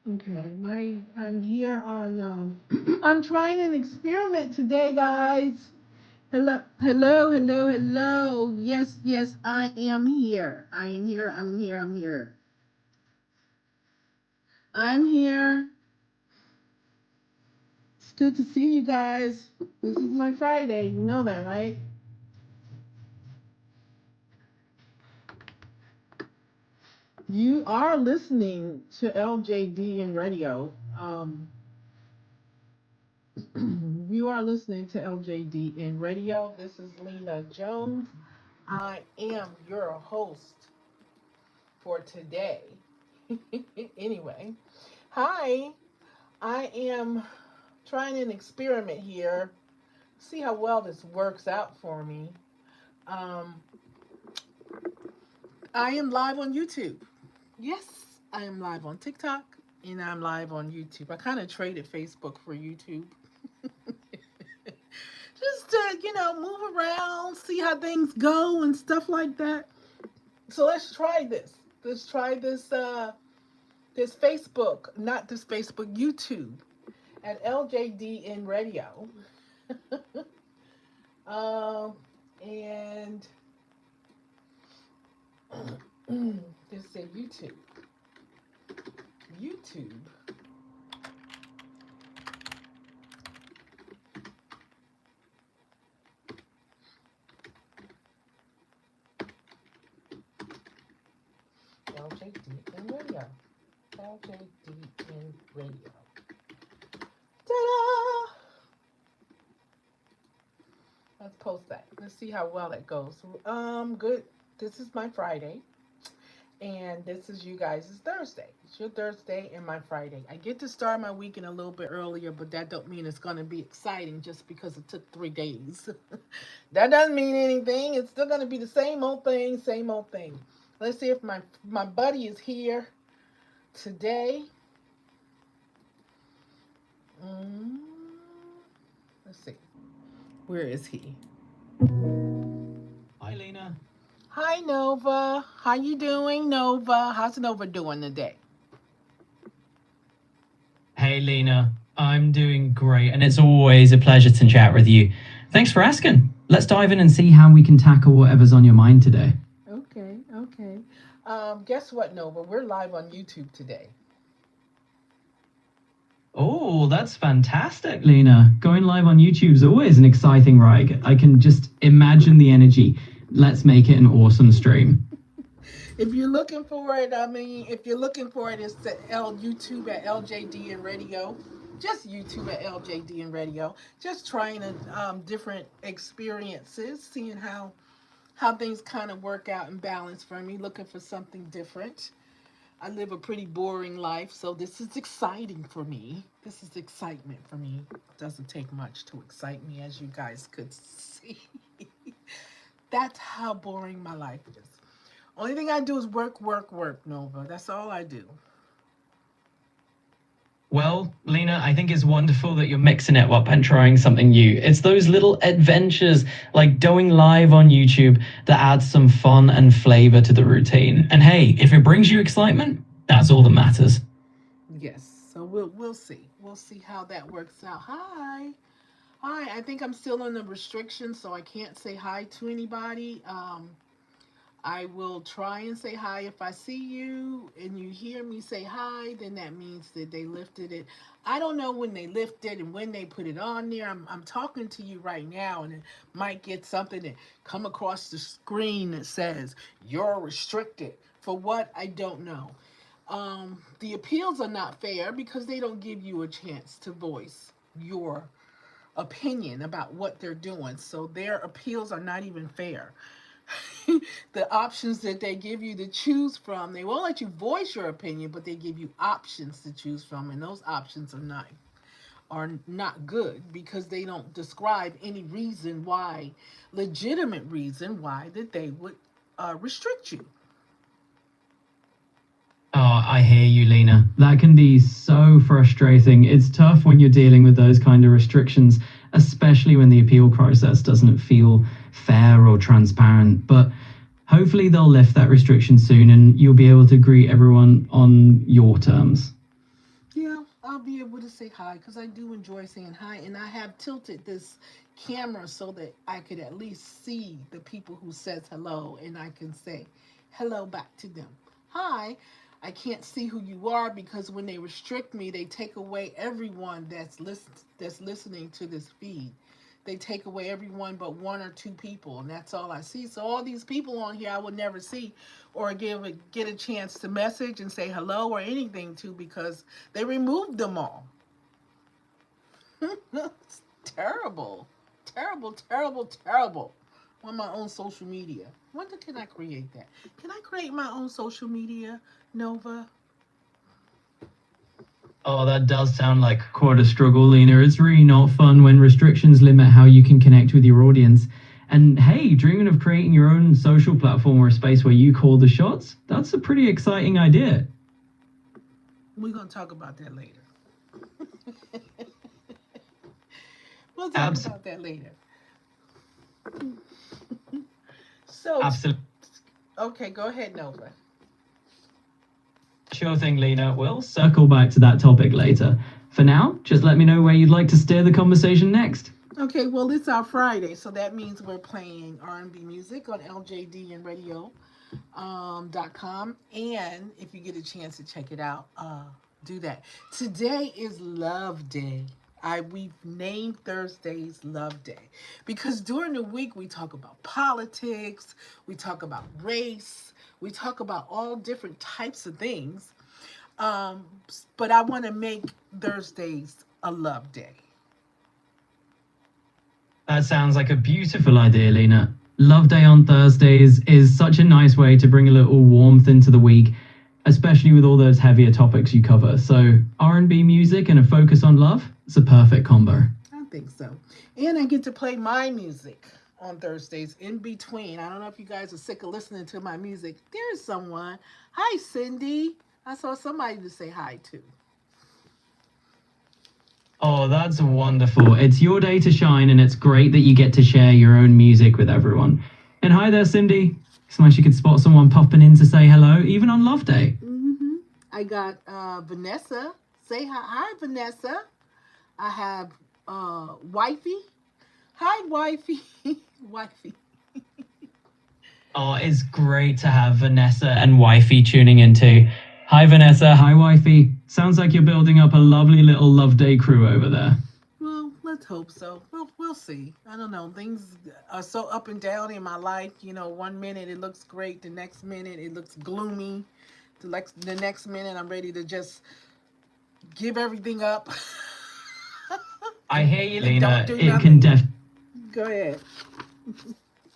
Okay, I'm here on I'm trying an experiment today, guys. Hello, hello, hello, hello. Yes, yes, I am here. I am here. I'm here. I'm here. I'm here. It's good to see you guys. This is my Friday. You know that, right? You are listening to LJDN Radio. You are listening to LJDN Radio. This is Lina Jones. I am your host for today. Anyway, hi. I am trying an experiment here. See how well this works out for me. Um, I am live on YouTube. Yes, I am live on TikTok and I'm live on YouTube. I kind of traded Facebook for YouTube. Just to, move around, see how things go and stuff like that. So let's try this. Let's try this Facebook, not this Facebook, YouTube at LJDN Radio. And just say YouTube. YouTube. LJDN Radio. LJDN Radio. Ta-da! Let's post that. Let's see how well it goes. Good. This is my Friday. And this is you guys' Thursday. It's your Thursday and my Friday. I get to start my weekend a little bit earlier, but that don't mean it's going to be exciting just because it took 3 days. That doesn't mean anything. It's still going to be the same old thing, same old thing. Let's see if my buddy is here today. Let's see. Where is he? Hi, Lina. Hi, Nova. How you doing, Nova? How's Nova doing today? Hey, Lina. I'm doing great, and it's always a pleasure to chat with you. Thanks for asking. Let's dive in and see how we can tackle whatever's on your mind today. Okay. Guess what, Nova? We're live on YouTube today. Oh, that's fantastic, Lina. Going live on YouTube is always an exciting ride. I can just imagine the energy. Let's make it an awesome stream. If you're looking for it, it's the YouTube at LJDN Radio. Just YouTube at LJDN Radio. Just trying different experiences, seeing how things kind of work out and balance for me, looking for something different. I live a pretty boring life, so this is exciting for me. This is excitement for me. It doesn't take much to excite me, as you guys could see. That's how boring my life is. Only thing I do is work, Nova. That's all I do. Well, Lina, I think it's wonderful that you're mixing it up and trying something new. It's those little adventures like going live on YouTube that adds some fun and flavor to the routine. And hey, if it brings you excitement, that's all that matters. Yes, so we'll see. We'll see how that works out. Hi. I think I'm still under restrictions, so I can't say hi to anybody. I will try and say hi if I see you and you hear me say hi, then that means that they lifted it. I don't know when they lifted and when they put it on there. I'm talking to you right now, and it might get something that come across the screen that says you're restricted. For what? I don't know. The appeals are not fair because they don't give you a chance to voice your opinion about what they're doing. So their appeals are not even fair. The options that they give you to choose from, they won't let you voice your opinion, but they give you options to choose from, and those options are not good because they don't describe any reason why, legitimate reason why that they would restrict you. Oh, I hear you, Lina. That can be so frustrating. It's tough when you're dealing with those kind of restrictions, especially when the appeal process doesn't feel fair or transparent. But hopefully they'll lift that restriction soon and you'll be able to greet everyone on your terms. say hi because I do enjoy saying hi, and I have tilted this camera so that I could at least see the people who says hello, and I can say hello back to them. Hi. I can't see who you are because when they restrict me, they take away everyone that's listening to this feed. They take away everyone but one or two people, and that's all I see. So all these people on here I would never see or get a chance to message and say hello or anything to because they removed them all. It's terrible, terrible, terrible, terrible. On my own social media. Wonder can I create that? Can I create my own social media, Nova? Oh, that does sound like quite a struggle, Lina. It's really not fun when restrictions limit how you can connect with your audience. And hey, dreaming of creating your own social platform or a space where you call the shots, that's a pretty exciting idea. We're going to talk about that later. We'll talk about that later. So, absolutely. Okay, go ahead, Nova. Sure thing, Lina. We'll circle back to that topic later. For now, just let me know where you'd like to steer the conversation next. Okay, well, it's our Friday, so that means we're playing R&B music on LJDNRadio.com. And if you get a chance to check it out, do that. Today is Love Day. We've named Thursdays Love Day because during the week we talk about politics, we talk about race, we talk about all different types of things. But I want to make Thursdays a love day. That sounds like a beautiful idea, Lina. Love Day on Thursdays is such a nice way to bring a little warmth into the week, especially with all those heavier topics you cover. So R&B music and a focus on love, it's a perfect combo. I think so. And I get to play my music on Thursdays in between. I don't know if you guys are sick of listening to my music. There's someone. Hi, Cindy. I saw somebody to say hi to. Oh, that's wonderful. It's your day to shine, and it's great that you get to share your own music with everyone. And hi there, Cindy. It's nice you could spot someone popping in to say hello, even on Love Day. Mm-hmm. I got Vanessa. Say hi. Hi, Vanessa. I have Wifey. Hi, Wifey. Wifey. Oh, it's great to have Vanessa and Wifey tuning in too. Hi, Vanessa. Hi, Wifey. Sounds like you're building up a lovely little Love Day crew over there. Well, let's hope so. We'll see. I don't know. Things are so up and down in my life. You know, one minute it looks great. The next minute it looks gloomy. The next minute I'm ready to just give everything up. I hear you, Lina. Go ahead.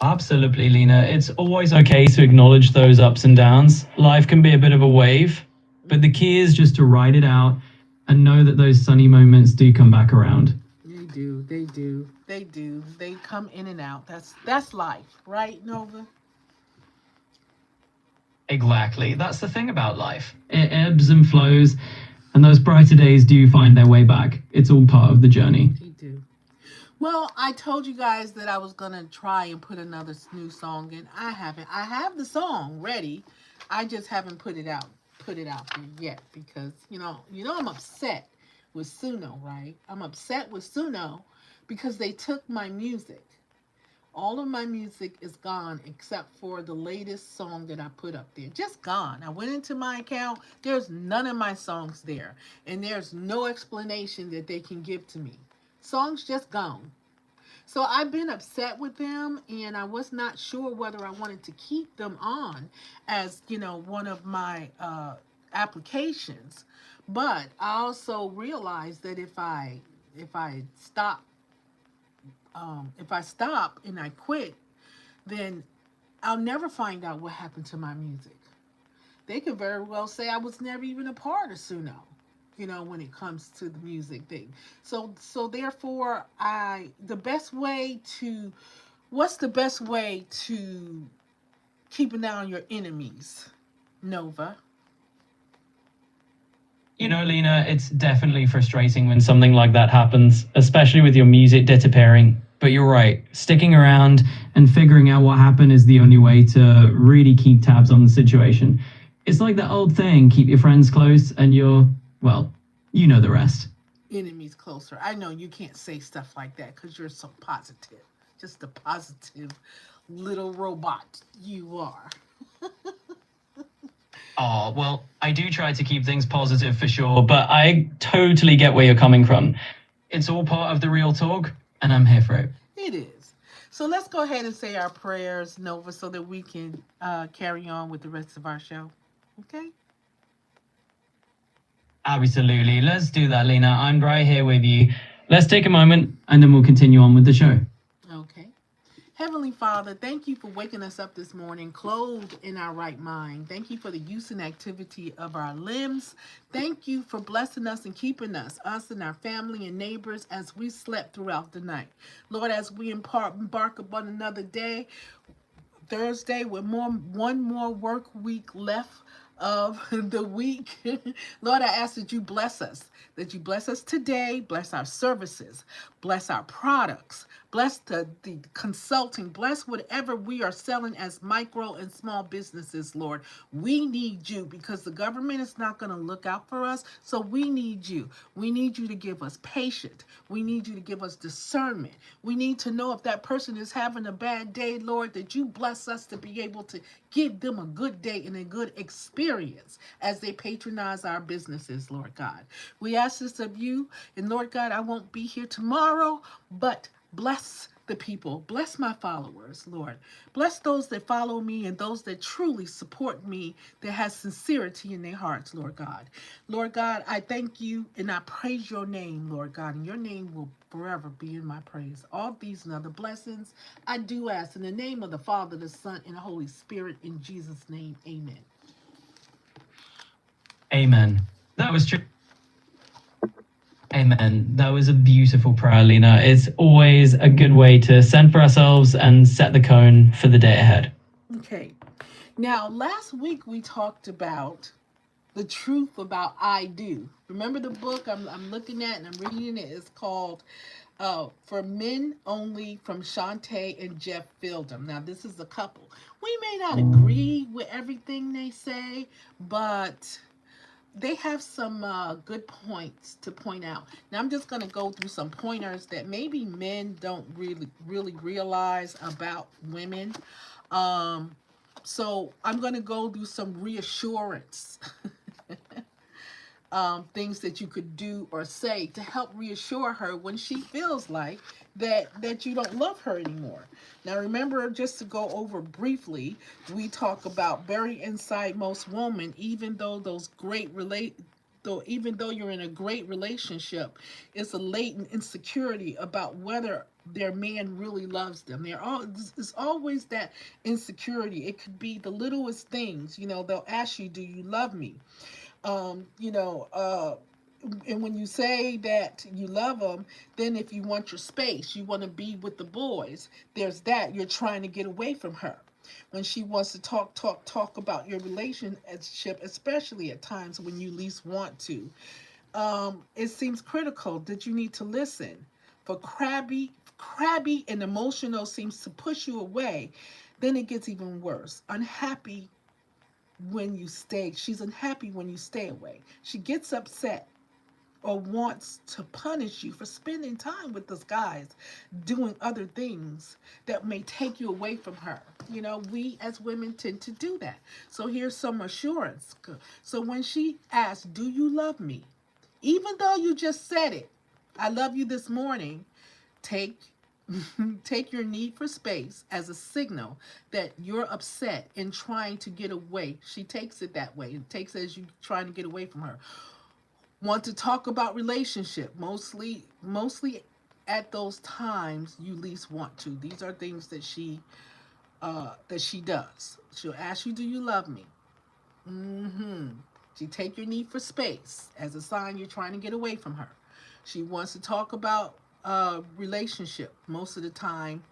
Absolutely, Lina. It's always okay to acknowledge those ups and downs. Life can be a bit of a wave, but the key is just to ride it out and know that those sunny moments do come back around. They do. They come in and out. That's life, right, Nova? Exactly. That's the thing about life. It ebbs and flows, and those brighter days do find their way back. It's all part of the journey. They do. Well, I told you guys that I was going to try and put another new song in. I haven't. I have the song ready. I just haven't put it out there yet because, you know I'm upset with Suno, right? I'm upset with Suno because they took my music. All of my music is gone except for the latest song that I put up there. Just gone. I went into my account. There's none of my songs there. And there's no explanation that they can give to me. Songs just gone. So I've been upset with them, and I was not sure whether I wanted to keep them on as, one of my applications. But I also realized that if I stop and I quit, then I'll never find out what happened to my music. They could very well say I was never even a part of Suno, when it comes to the music thing. So therefore, what's the best way to keep an eye on your enemies, Nova? Lina, it's definitely frustrating when something like that happens, especially with your music disappearing. But you're right, sticking around and figuring out what happened is the only way to really keep tabs on the situation. It's like that old thing, keep your friends close and well, you know the rest. enemies closer. I know you can't say stuff like that because you're so positive. Just a positive little robot you are. Oh, well, I do try to keep things positive for sure, but I totally get where you're coming from. It's all part of the real talk, and I'm here for it. It is. So let's go ahead and say our prayers, Nova, so that we can carry on with the rest of our show. Okay? Absolutely. Let's do that, Lina. I'm right here with you. Let's take a moment, and then we'll continue on with the show. Okay. Heavenly Father, thank you for waking us up this morning, clothed in our right mind. Thank you for the use and activity of our limbs. Thank you for blessing us and keeping us and our family and neighbors as we slept throughout the night. Lord, as we embark upon another day, Thursday, with one more work week left of the week. Lord, I ask that you bless us today, bless our services, bless our products, bless the consulting, bless whatever we are selling as micro and small businesses, Lord. We need you because the government is not going to look out for us, so we need you. We need you to give us patience. We need you to give us discernment. We need to know if that person is having a bad day, Lord, that you bless us to be able to give them a good day and a good experience as they patronize our businesses, Lord God. We ask this of you, and Lord God, I won't be here tomorrow, but bless the people. Bless my followers, Lord. Bless those that follow me and those that truly support me, that has sincerity in their hearts, Lord God. Lord God, I thank you and I praise your name, Lord God, and your name will forever be in my praise. All these and other blessings I do ask in the name of the Father, the Son, and the Holy Spirit, in Jesus' name, amen. Amen. That was true. Amen. That was a beautiful prayer, Lina. It's always a good way to send for ourselves and set the cone for the day ahead. Okay. Now, last week we talked about the truth about I do. Remember the book I'm looking at and I'm reading it? It's called For Men Only, from Shantae and Jeff Fieldum. Now, this is a couple. We may not agree with everything they say, but they have some good points to point out. Now, I'm just going to go through some pointers that maybe men don't really realize about women. Um, so I'm going to go through some reassurance things that you could do or say to help reassure her when she feels like that you don't love her anymore. Now, remember, just to go over briefly, we talk about very inside most women, even though those great relate though even though you're in a great relationship, it's a latent insecurity about whether their man really loves them. It's always that insecurity. It could be the littlest things. They'll ask you, do you love me? um, you know, uh, and when you say that you love them, then if you want your space, you want to be with the boys, there's that. You're trying to get away from her. When she wants to talk about your relationship, especially at times when you least want to, it seems critical that you need to listen. For crabby and emotional seems to push you away, then it gets even worse. She's unhappy when you stay away. She gets upset or wants to punish you for spending time with those guys doing other things that may take you away from her. We as women tend to do that. So here's some assurance. So when she asks, do you love me? Even though you just said it, I love you this morning, take take your need for space as a signal that you're upset and trying to get away. She takes it that way. It takes it as you trying to get away from her. Want to talk about relationship, mostly at those times you least want to. These are things that she does. She'll ask you, do you love me? Mm-hmm. She take your need for space as a sign you're trying to get away from her. She wants to talk about relationship. Most of the time,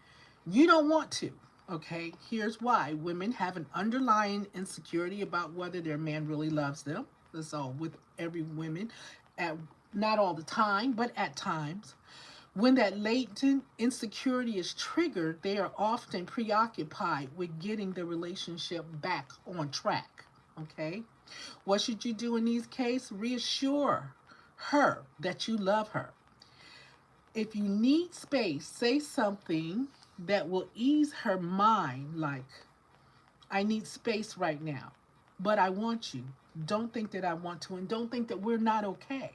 you don't want to. Okay, here's why. Women have an underlying insecurity about whether their man really loves them. That's all with every woman. At Not all the time, but at times. When that latent insecurity is triggered, they are often preoccupied with getting the relationship back on track. Okay? What should you do in these cases? Reassure her that you love her. If you need space, say something that will ease her mind, like, I need space right now, but I want you. Don't think that I want to, and don't think that we're not okay.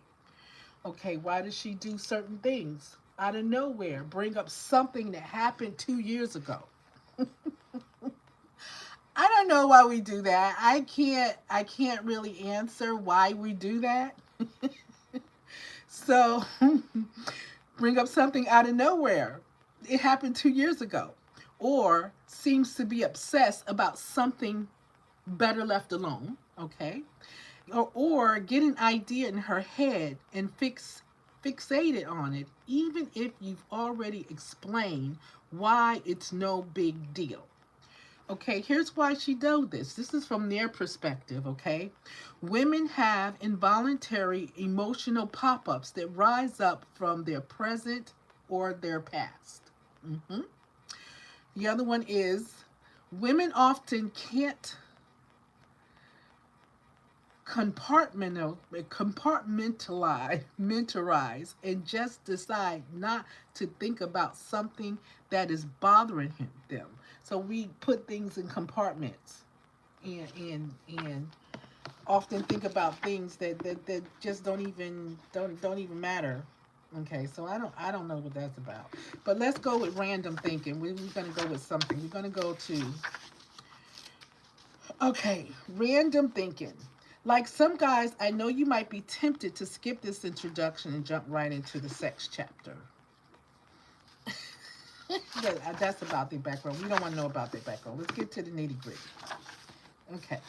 Okay, why does she do certain things out of nowhere? Bring up something that happened 2 years ago. I don't know why we do that. I can't really answer why we do that. So bring up something out of nowhere. It happened 2 years ago. Or seems to be obsessed about something better left alone. Okay. Or get an idea in her head and fixated on it, even if you've already explained why it's no big deal. Okay, here's why she does this. This is from their perspective, okay? Women have involuntary emotional pop-ups that rise up from their present or their past. The other one is women often can't compartmentalize and just decide not to think about something that is bothering them. So we put things in compartments and often think about things that just don't even matter. Okay, so I don't know what that's about. But let's go with random thinking. We're gonna go with something. We're gonna go to random thinking. Like some guys, I know you might be tempted to skip this introduction and jump right into the sex chapter. That's about their background. We don't want to know about their background. Let's get to the nitty gritty. Okay.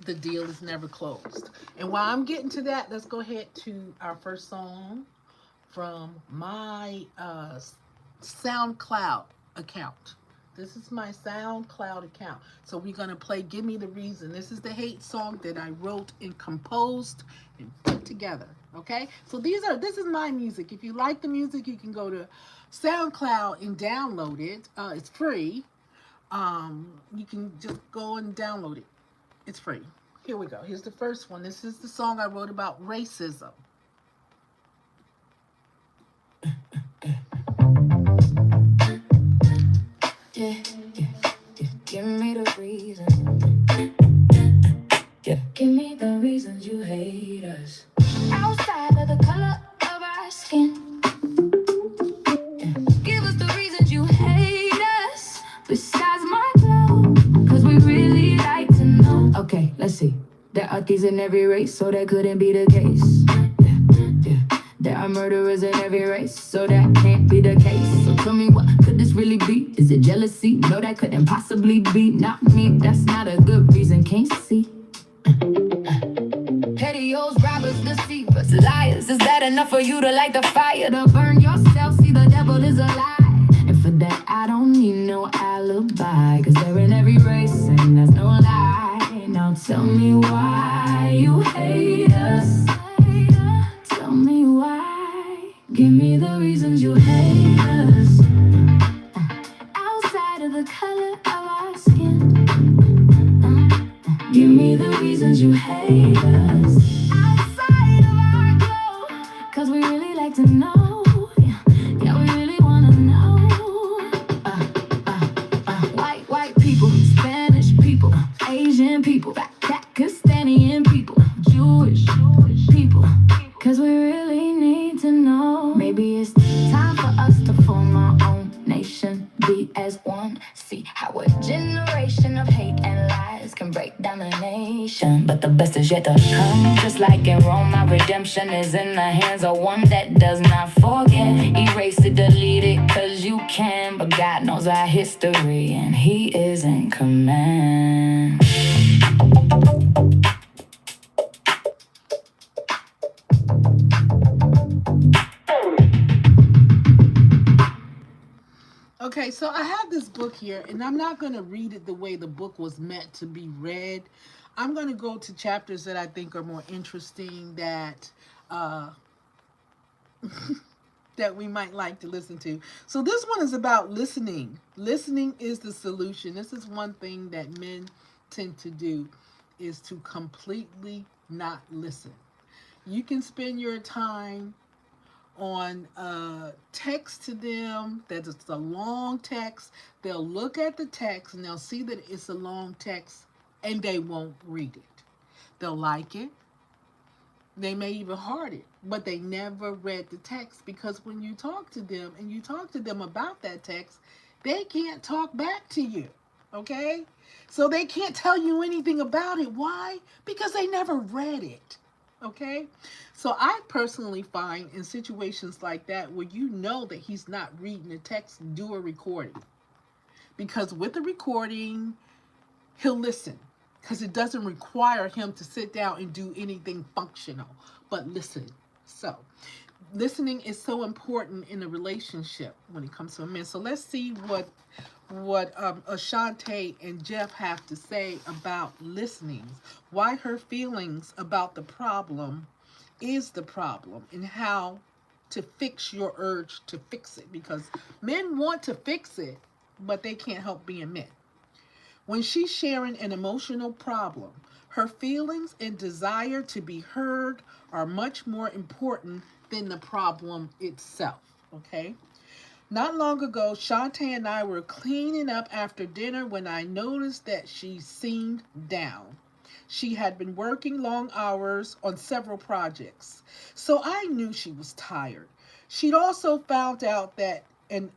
The deal is never closed. And while I'm getting to that, let's go ahead to our first song from my SoundCloud account. This is my SoundCloud account. So we're going to play Give Me the Reason. This is the hate song that I wrote and composed and put together. Okay? So this is my music. If you like the music, you can go to SoundCloud and download it. It's free. You can just go and download it. It's free. Here we go. Here's the first one. This is the song I wrote about racism. Yeah. Give me the reason. Yeah. Give me the reasons you hate us. Outside of the color of our skin. Yeah. Give us the reasons you hate us. Besides my glow. Cause we really like to know. Okay, let's see. There are thieves in every race, so that couldn't be the case. Yeah. There are murderers in every race, so that can't be the case. So tell me, what could this really be? Is it jealousy? No, that couldn't possibly be. Not me, that's not a good reason, can't see. Petty-os, robbers, deceivers, liars. Is that enough for you to light the fire? To burn yourself, see the devil is a lie. And for that, I don't need no alibi. Cause they're in every race, and that's no lie. Now tell me why you hate us. Tell me why. Give me the reasons you hate us. Outside of the color of our skin. Give me the reasons you hate us. Outside of our glow. Cause we really like to know. Yeah, we really wanna know. White people, Spanish people, Asian people, Pakistani people, Jewish people. Cause we really need to know. Maybe it's time for us to form our own nation. Be as one. See how a generation of hate and lies can break down a nation. But the best is yet to come. Just like in Rome, my redemption is in the hands of one that does not forget. Erase it, delete it, cause you can. But God knows our history and He is in command. Okay, so I have this book here, and I'm not going to read it the way the book was meant to be read. I'm going to go to chapters that I think are more interesting that that we might like to listen to. So this one is about listening. Listening is the solution. This is one thing that men tend to do. is to completely not listen. You can spend your time on text to them that it's a long text. They'll look at the text and they'll see that it's a long text and they won't read it. They'll like it. They may even heart it, but they never read the text because when you talk to them and you talk to them about that text, they can't talk back to you. Okay? So they can't tell you anything about it. Why? Because they never read it. Okay? So I personally find in situations like that where you know that he's not reading the text, do a recording. Because with the recording, he'll listen. Because it doesn't require him to sit down and do anything functional, but listen. So listening is so important in a relationship when it comes to a man. So let's see what Ashante and Jeff have to say about listening, why her feelings about the problem is the problem, and how to fix your urge to fix it, because men want to fix it, but they can't help being men. When she's sharing an emotional problem, her feelings and desire to be heard are much more important than the problem itself, okay? Not long ago, Shantae and I were cleaning up after dinner when I noticed that she seemed down. She had been working long hours on several projects, so I knew she was tired. She'd also found out that an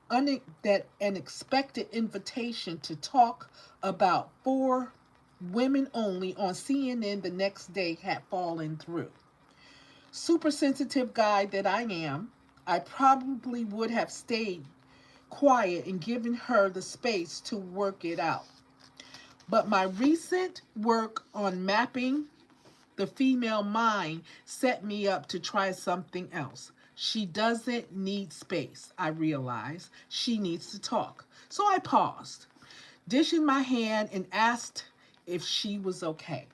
expected invitation to talk about 4 women only on CNN the next day had fallen through. Super sensitive guy that I am, I probably would have stayed quiet and given her the space to work it out. But my recent work on mapping the female mind set me up to try something else. She doesn't need space, I realized. She needs to talk. So I paused, dishing my hand, and asked if she was okay.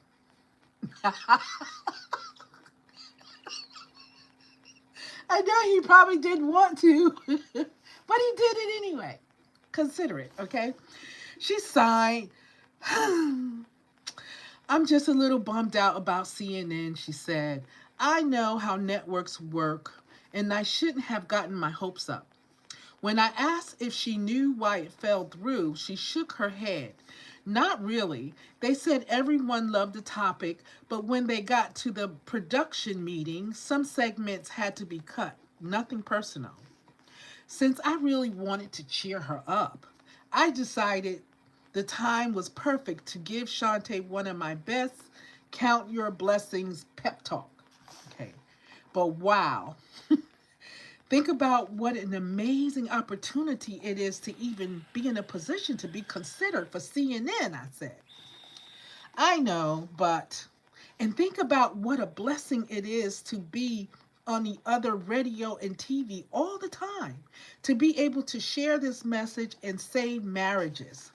I know he probably didn't want to, but he did it anyway. Consider it, okay? She sighed. I'm just a little bummed out about CNN, she said. I know how networks work, and I shouldn't have gotten my hopes up. When I asked if she knew why it fell through, she shook her head. Not really. They said everyone loved the topic, but when they got to the production meeting, some segments had to be cut. Nothing personal. Since I really wanted to cheer her up, I decided the time was perfect to give Shantae one of my best count your blessings pep talk. Okay. But wow. Think about what an amazing opportunity it is to even be in a position to be considered for CNN, I said. I know, and think about what a blessing it is to be on the other radio and TV all the time, to be able to share this message and save marriages.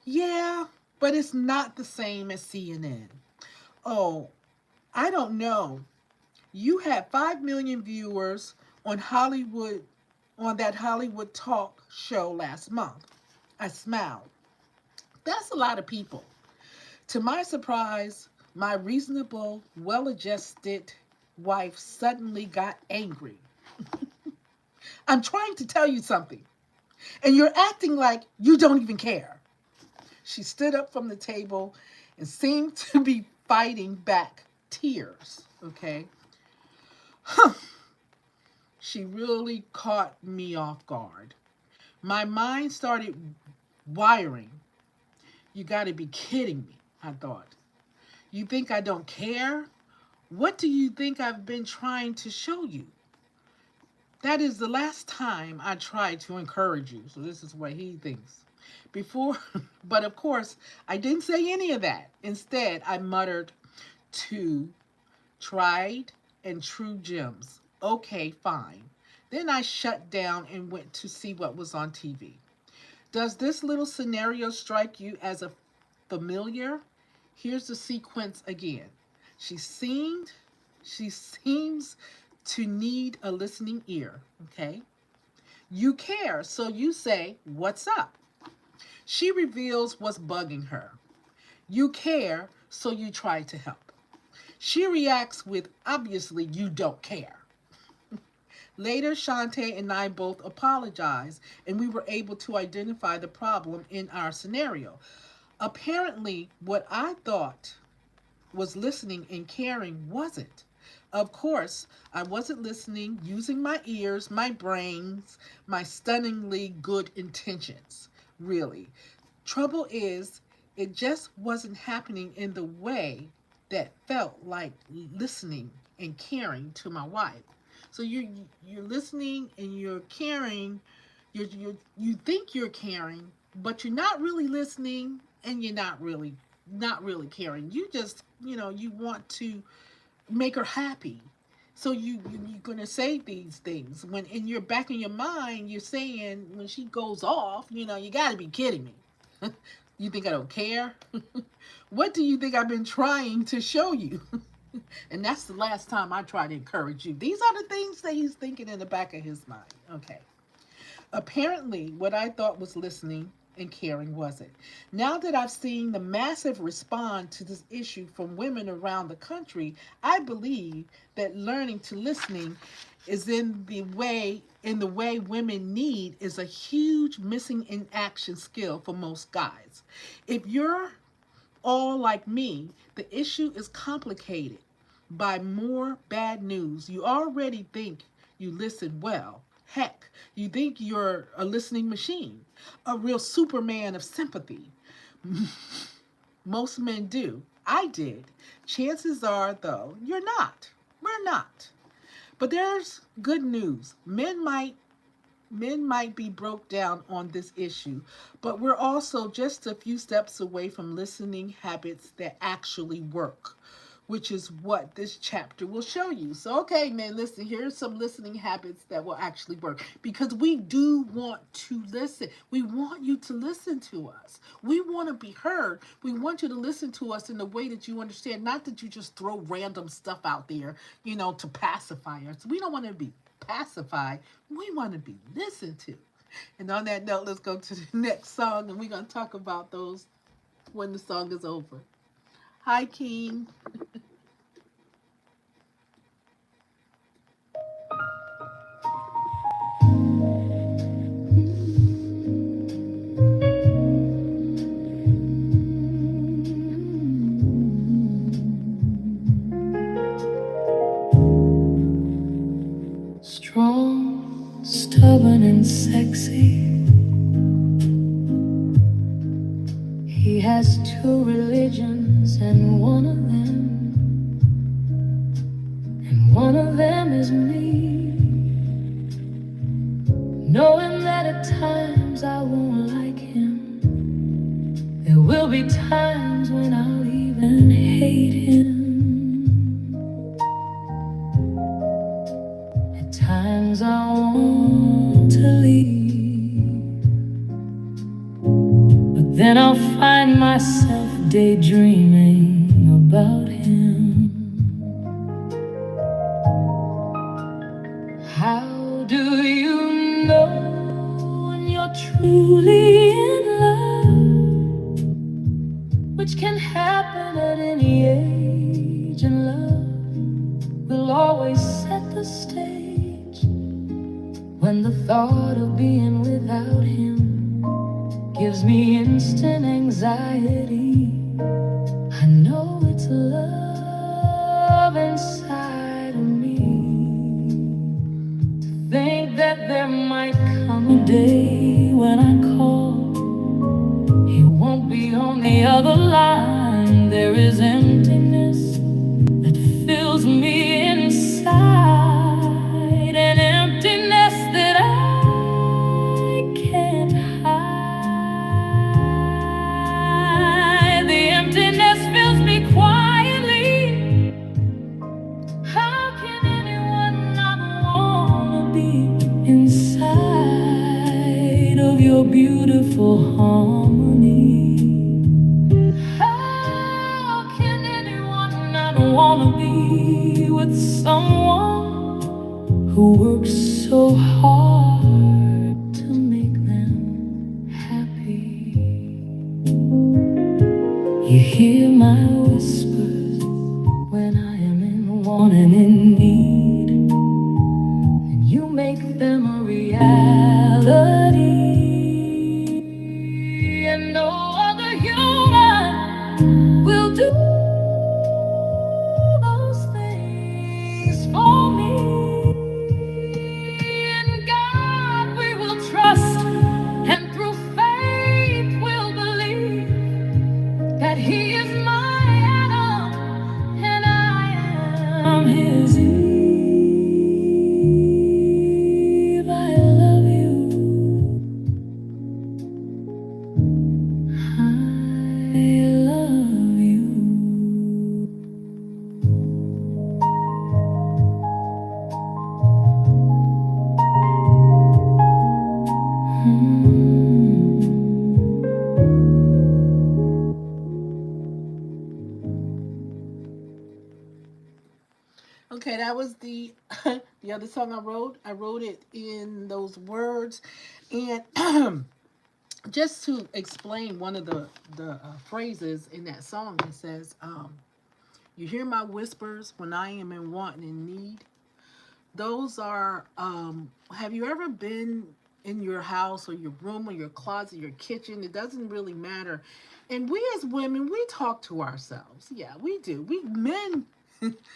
Yeah, but it's not the same as CNN. Oh, I don't know. You had 5 million viewers on that Hollywood talk show last month. I smiled. That's a lot of people. To my surprise, my reasonable, well-adjusted wife suddenly got angry. I'm trying to tell you something, and you're acting like you don't even care. She stood up from the table and seemed to be fighting back tears, okay? She really caught me off guard. My mind started wiring. You got to be kidding me, I thought. You think I don't care? What do you think I've been trying to show you? That is the last time I tried to encourage you. So this is what he thinks. But of course, I didn't say any of that. Instead, I muttered 2 tried and true gems. Okay, fine. Then I shut down and went to see what was on TV. Does this little scenario strike you as a familiar? Here's the sequence again. She seems to need a listening ear, okay? You care, so you say, what's up? She reveals what's bugging her. You care, so you try to help. She reacts with, obviously, you don't care. Later, Shantae and I both apologized, and we were able to identify the problem in our scenario. Apparently, what I thought was listening and caring wasn't. Of course, I wasn't listening, using my ears, my brains, my stunningly good intentions. Really. Trouble is, it just wasn't happening in the way that felt like listening and caring to my wife. So you're listening and you're caring. You think you're caring, but you're not really listening, and you're not really caring. You just you want to make her happy. So you're gonna say these things when in your back in your mind you're saying when she goes off, you got to be kidding me. You think I don't care? What do you think I've been trying to show you? And that's the last time I try to encourage you. These are the things that he's thinking in the back of his mind. Okay. Apparently, what I thought was listening and caring wasn't. Now that I've seen the massive response to this issue from women around the country, I believe that learning to listening is in the way women need is a huge missing in action skill for most guys. If you're all like me, the issue is complicated by more bad news. You already think you listen well. Heck, you think you're a listening machine, a real Superman of sympathy. Most men do. I did. Chances are, though, you're not. We're not. But there's good news. Men might be broke down on this issue, but we're also just a few steps away from listening habits that actually work, which is what this chapter will show you. So, okay, man, listen, here's some listening habits that will actually work, because we do want to listen. We want you to listen to us. We want to be heard. We want you to listen to us in the way that you understand, not that you just throw random stuff out there, to pacify us. We don't want to be pacified. We want to be listened to. And on that note, let's go to the next song, and we're going to talk about those when the song is over. Hi, King. Strong, stubborn, and sexy. He has two religions, and one of them is me. Knowing that at times I won't like him, there will be times when I'll even hate him. At times I want to leave, but then I'll find myself daydreaming about him. How do you know when you're truly in love? Which can happen at any age, and love will always set the stage. When the thought of being without him gives me instant anxiety, I know it's love inside of me. To think that there might come a day when I call, he won't be on the other line. There is emptiness that fills me inside, an emptiness that I can't hide. The emptiness fills me quietly. How can anyone not wanna be inside of your beautiful harmony? How can anyone not wanna be with someone who works so hard to make them happy? You hear Okay, that was the the other song I wrote. I wrote it in those words, and just to explain one of the phrases in that song, it says, "You hear my whispers when I am in want and in need." Those are. Have you ever been in your house or your room or your closet, your kitchen? It doesn't really matter. And we as women, we talk to ourselves. Yeah, we do. We men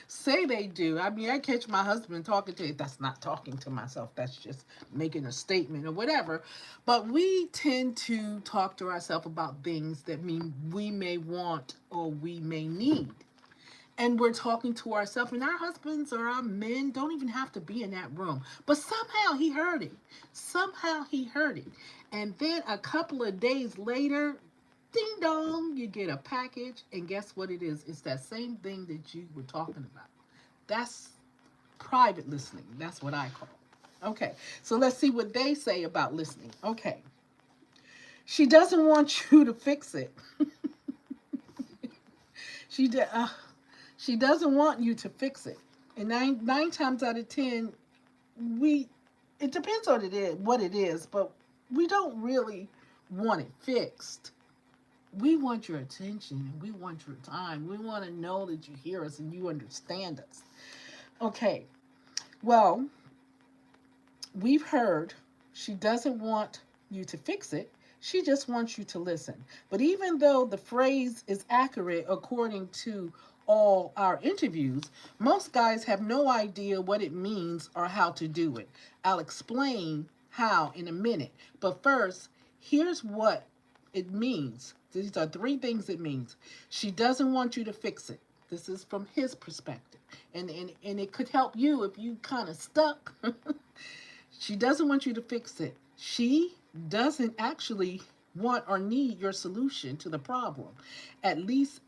say they do. I mean, I catch my husband talking to you. That's not talking to myself. That's just making a statement or whatever. But we tend to talk to ourselves about things that mean we may want or we may need. And we're talking to ourselves, and our husbands or our men don't even have to be in that room. But somehow he heard it. Somehow he heard it. And then a couple of days later, ding dong, you get a package, and guess what it is? It's that same thing that you were talking about. That's private listening. That's what I call it. Okay, so let's see what they say about listening. Okay, she doesn't want you to fix it. she did. She doesn't want you to fix it. And nine times out of 10, it depends on what it is, but we don't really want it fixed. We want your attention. We want your time. We want to know that you hear us and you understand us. Okay. Well, we've heard she doesn't want you to fix it. She just wants you to listen. But even though the phrase is accurate according to all our interviews, most guys have no idea what it means or how to do it. I'll explain how in a minute. But first, here's what it means. These are three things it means. She doesn't want you to fix it. This is from his perspective. And it could help you if you kind of stuck. She doesn't want you to fix it. She doesn't actually want or need your solution to the problem, at least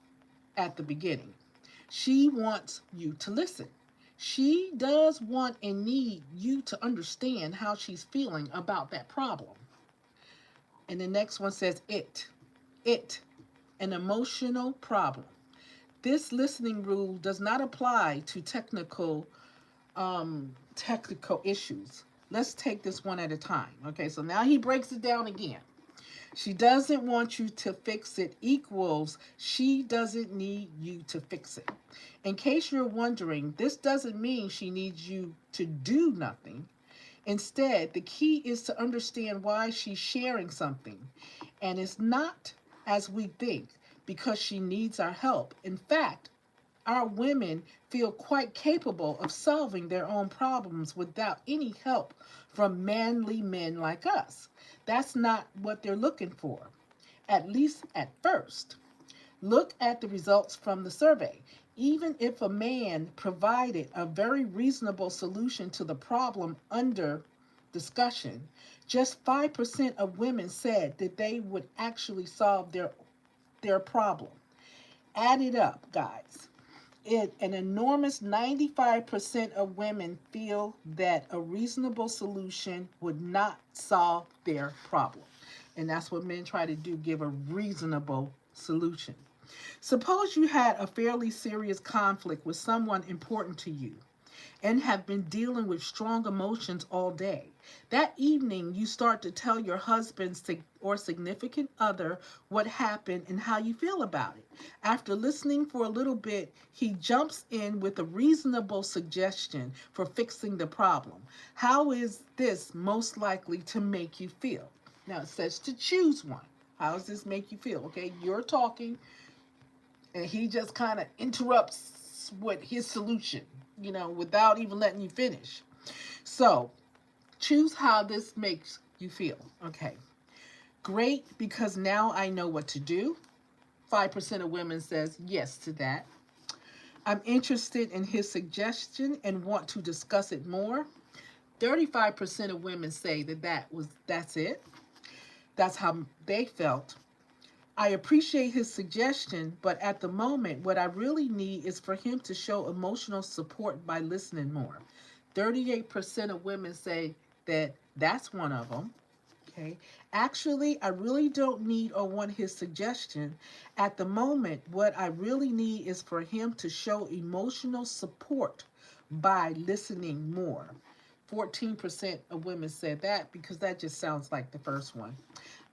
at the beginning. She wants you to listen. She does want and need you to understand how she's feeling about that problem. And the next one says an emotional problem. This listening rule does not apply to technical issues. Let's take this one at a time. Okay, so now he breaks it down again. She doesn't want you to fix it equals she doesn't need you to fix it. In case you're wondering, this doesn't mean she needs you to do nothing. Instead, the key is to understand why she's sharing something. And it's not as we think because she needs our help. In fact, our women feel quite capable of solving their own problems without any help from manly men like us. That's not what they're looking for, at least at first. Look at the results from the survey. Even if a man provided a very reasonable solution to the problem under discussion, just 5% of women said that they would actually solve their problem. Add it up, guys. An enormous 95% of women feel that a reasonable solution would not solve their problem. And that's what men try to do, give a reasonable solution. Suppose you had a fairly serious conflict with someone important to you and have been dealing with strong emotions all day. That evening, you start to tell your husband or significant other what happened and how you feel about it. After listening for a little bit, he jumps in with a reasonable suggestion for fixing the problem. How is this most likely to make you feel? Now, it says to choose one. How does this make you feel? Okay, you're talking, and he just kind of interrupts with his solution, without even letting you finish. So, choose how this makes you feel. Okay. Great, because now I know what to do. 5% of women says yes to that. I'm interested in his suggestion and want to discuss it more. 35% of women say that's it. That's how they felt. I appreciate his suggestion, but at the moment, what I really need is for him to show emotional support by listening more. 38% of women say that's one of them. Okay. Actually, I really don't need or want his suggestion. At the moment, what I really need is for him to show emotional support by listening more. 14% of women said that because that just sounds like the first one.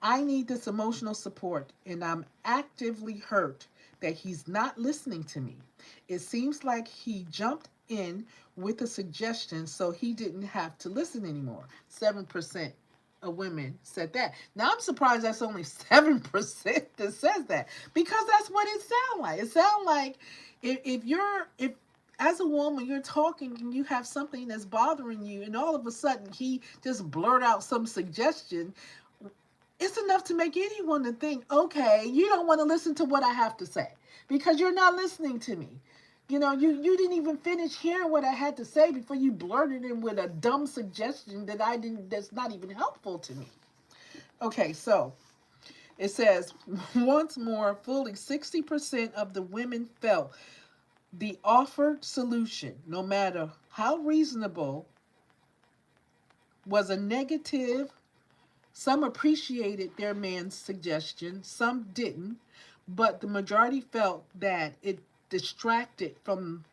I need this emotional support, and I'm actively hurt that he's not listening to me. It seems like he jumped in with a suggestion so he didn't have to listen anymore. 7% of women said that. Now I'm surprised that's only 7% that says that because that's what it sounds like. It sounds like if as a woman you're talking and you have something that's bothering you and all of a sudden he just blurt out some suggestion, it's enough to make anyone to think, okay, you don't want to listen to what I have to say because you're not listening to me. You didn't even finish hearing what I had to say before you blurted in with a dumb suggestion that's not even helpful to me. Okay, so it says, once more, fully 60% of the women felt the offered solution, no matter how reasonable, was a negative. Some appreciated their man's suggestion, some didn't, but the majority felt that it distracted from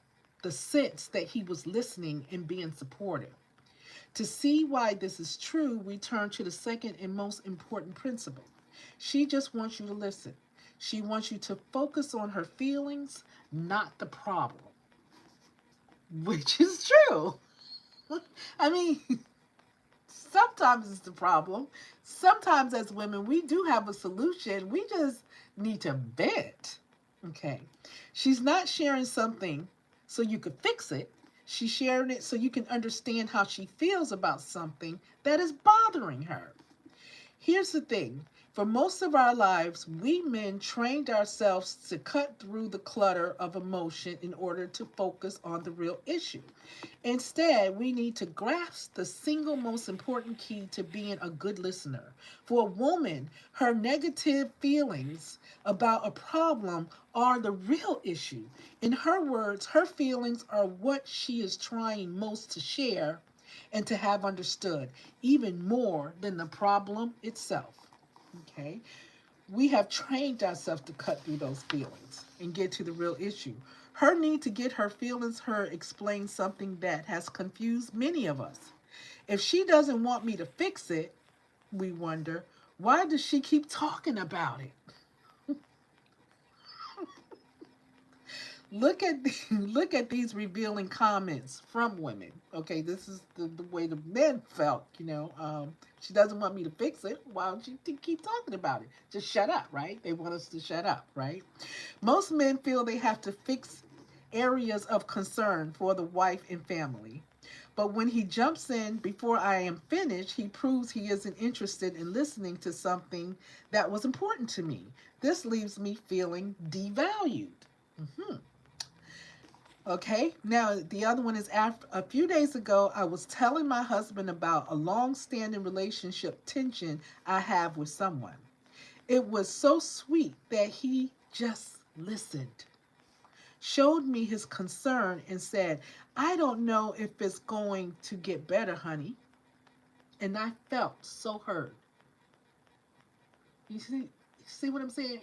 the sense that he was listening and being supportive. To see why this is true, we turn to the second and most important principle. She just wants you to listen. She wants you to focus on her feelings, not the problem, which is true. I mean, sometimes it's the problem. Sometimes as women, we do have a solution. We just need to vent. Okay. She's not sharing something so you could fix it. She's sharing it so you can understand how she feels about something that is bothering her. Here's the thing. For most of our lives, we men trained ourselves to cut through the clutter of emotion in order to focus on the real issue. Instead, we need to grasp the single most important key to being a good listener. For a woman, her negative feelings about a problem are the real issue. In her words, her feelings are what she is trying most to share and to have understood, even more than the problem itself. Okay? We have trained ourselves to cut through those feelings and get to the real issue. Her need to get her feelings heard explains something that has confused many of us. If she doesn't want me to fix it, we wonder, why does she keep talking about it? Look at these revealing comments from women. Okay, this is the way the men felt. She doesn't want me to fix it. Why don't you keep talking about it? Just shut up, right? They want us to shut up, right? Most men feel they have to fix areas of concern for the wife and family. But when he jumps in before I am finished, he proves he isn't interested in listening to something that was important to me. This leaves me feeling devalued. Mm-hmm. Okay, now the other one is after a few days ago, I was telling my husband about a long-standing relationship tension I have with someone. It was so sweet that he just listened, showed me his concern, and said, I don't know if it's going to get better, honey. And I felt so heard. You see what I'm saying?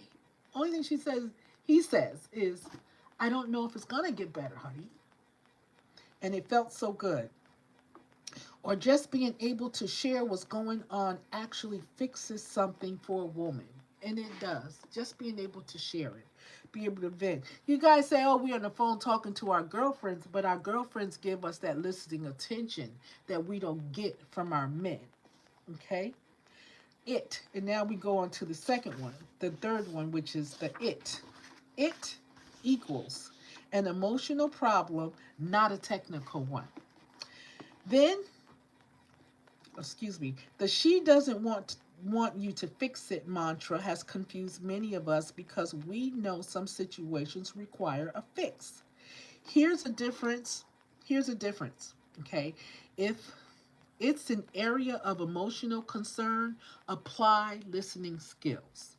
Only thing he says is, I don't know if it's going to get better, honey. And it felt so good. Or just being able to share what's going on actually fixes something for a woman. And it does. Just being able to share it. Be able to vent. You guys say, oh, we're on the phone talking to our girlfriends, but our girlfriends give us that listening attention that we don't get from our men. Okay? It. And now we go on to the second one. The third one, which is the it. It equals an emotional problem, not a technical one. Then, the she doesn't want you to fix it mantra has confused many of us because we know some situations require a fix. Here's a difference. Okay? If it's an area of emotional concern, apply listening skills.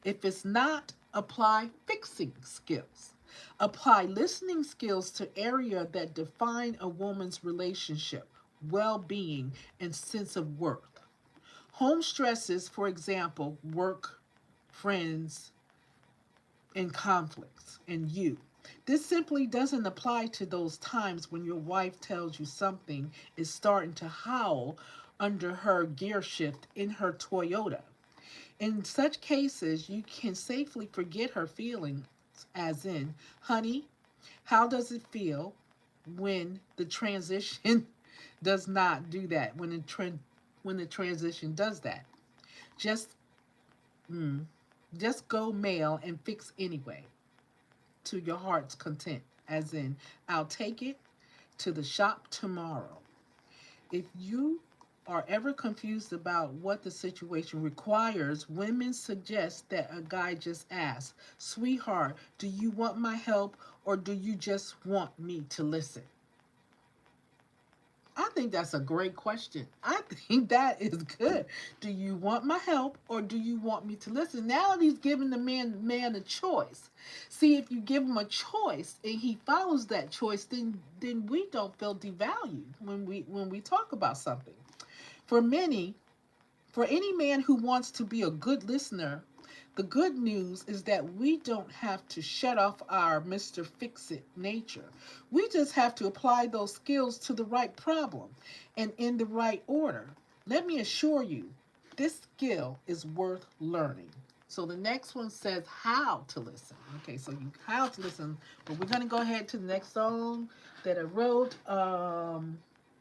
If it's not, apply fixing skills. Apply listening skills to areas that define a woman's relationship, well-being, and sense of worth. Home stresses, for example, work, friends, and conflicts, and you. This simply doesn't apply to those times when your wife tells you something is starting to howl under her gear shift in her Toyota. In such cases, you can safely forget her feelings, as in, honey, how does it feel when the transition does not do that? When the transition does that, just mm, just go mail and fix anyway, to your heart's content. As in, I'll take it to the shop tomorrow. If you are ever confused about what the situation requires, women suggest that a guy just ask, sweetheart, do you want my help or do you just want me to listen? I think that's a great question. I think that is good. Do you want my help or do you want me to listen? Now he's giving the man a choice. See, if you give him a choice and he follows that choice, then we don't feel devalued when we talk about something. For many, for any man who wants to be a good listener, the good news is that we don't have to shut off our Mr. Fix It nature. We just have to apply those skills to the right problem and in the right order. Let me assure you, this skill is worth learning. So the next one says how to listen. Okay, so you how to listen, but we're gonna go ahead to the next song that I wrote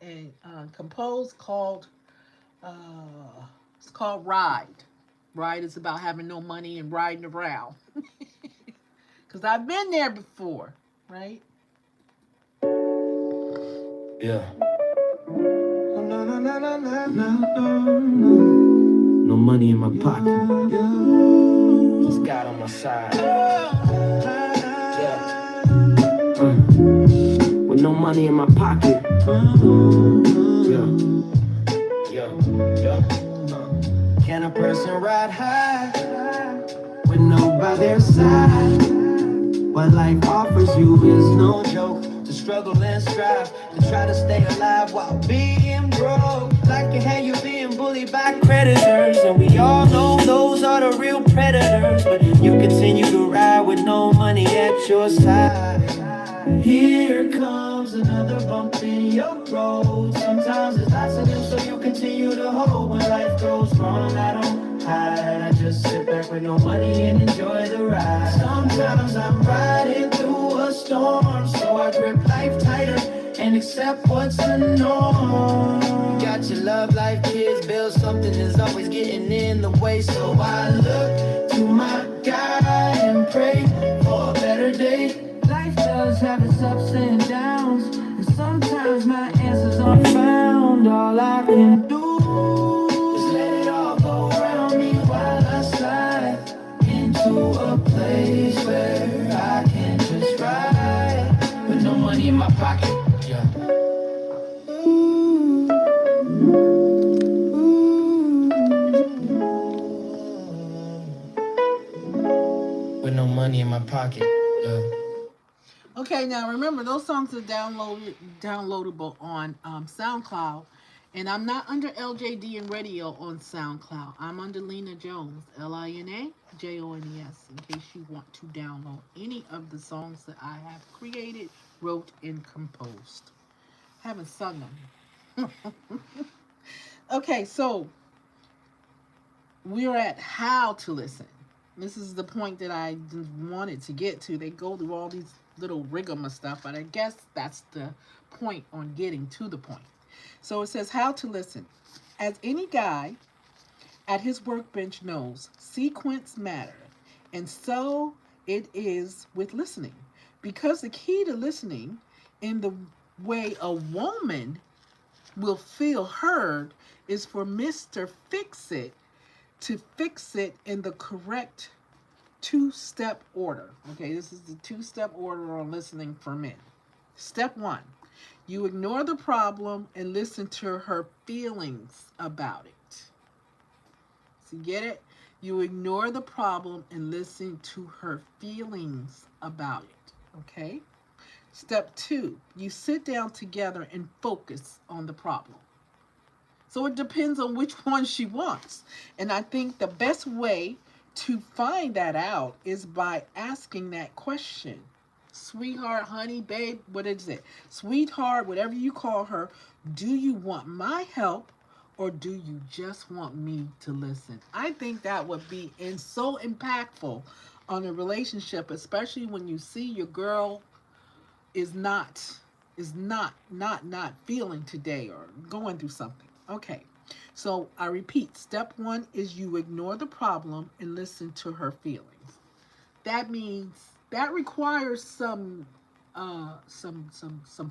and composed called it's called Ride. Ride is about having no money and riding around. Because I've been there before, right? Yeah. No money in my pocket. Just God on my side. Yeah. With no money in my pocket. Yeah. Yeah. Can a person ride high with nobody by their side? What life offers you is no joke. To struggle and strive, to try to stay alive while being broke. Life can have you being bullied by creditors, and we all know those are the real predators. But you continue to ride with no money at your side. Here comes another bump in your road. Sometimes it's lots of them, so you continue to hold. When life goes wrong, I don't hide. I just sit back with no money and enjoy the ride. Sometimes I'm riding through a storm, so I grip life tighter and accept what's the norm. You got your love life, kids, bills, something is always getting in the way. So I look to my God and pray for a better day. Life does have its ups and downs, and sometimes my answers aren't found. All I can do is let it all go around me while I slide into a place where I can just ride with no money in my pocket. Yeah. With no money in my pocket. Yeah. Okay, now remember those songs are downloadable on SoundCloud, and I'm not under LJDN Radio on SoundCloud. I'm under Lina Jones, LINAJONES, in case you want to download any of the songs that I have created, wrote, and composed. Haven't sung them. Okay, so we're at how to listen. This is the point that I wanted to get to. They go through all these little rigmarole stuff, but I guess that's the point on getting to the point. So it says how to listen. As any guy at his workbench knows, sequence matter. And so it is with listening. Because the key to listening in the way a woman will feel heard is for Mr. Fix-It to fix it in the correct two-step order. Okay, this is the two-step order on listening for men. Step 1, you ignore the problem and listen to her feelings about it. So you get it? You ignore the problem and listen to her feelings about it. Okay? Step 2, you sit down together and focus on the problem. So it depends on which one she wants. And I think the best way to find that out is by asking that question. Sweetheart, honey, babe, what is it? Sweetheart, whatever you call her, do you want my help or do you just want me to listen? I think that would be so impactful on a relationship, especially when you see your girl is not feeling today or going through something. Okay. So I repeat, step 1 is you ignore the problem and listen to her feelings. That means that requires some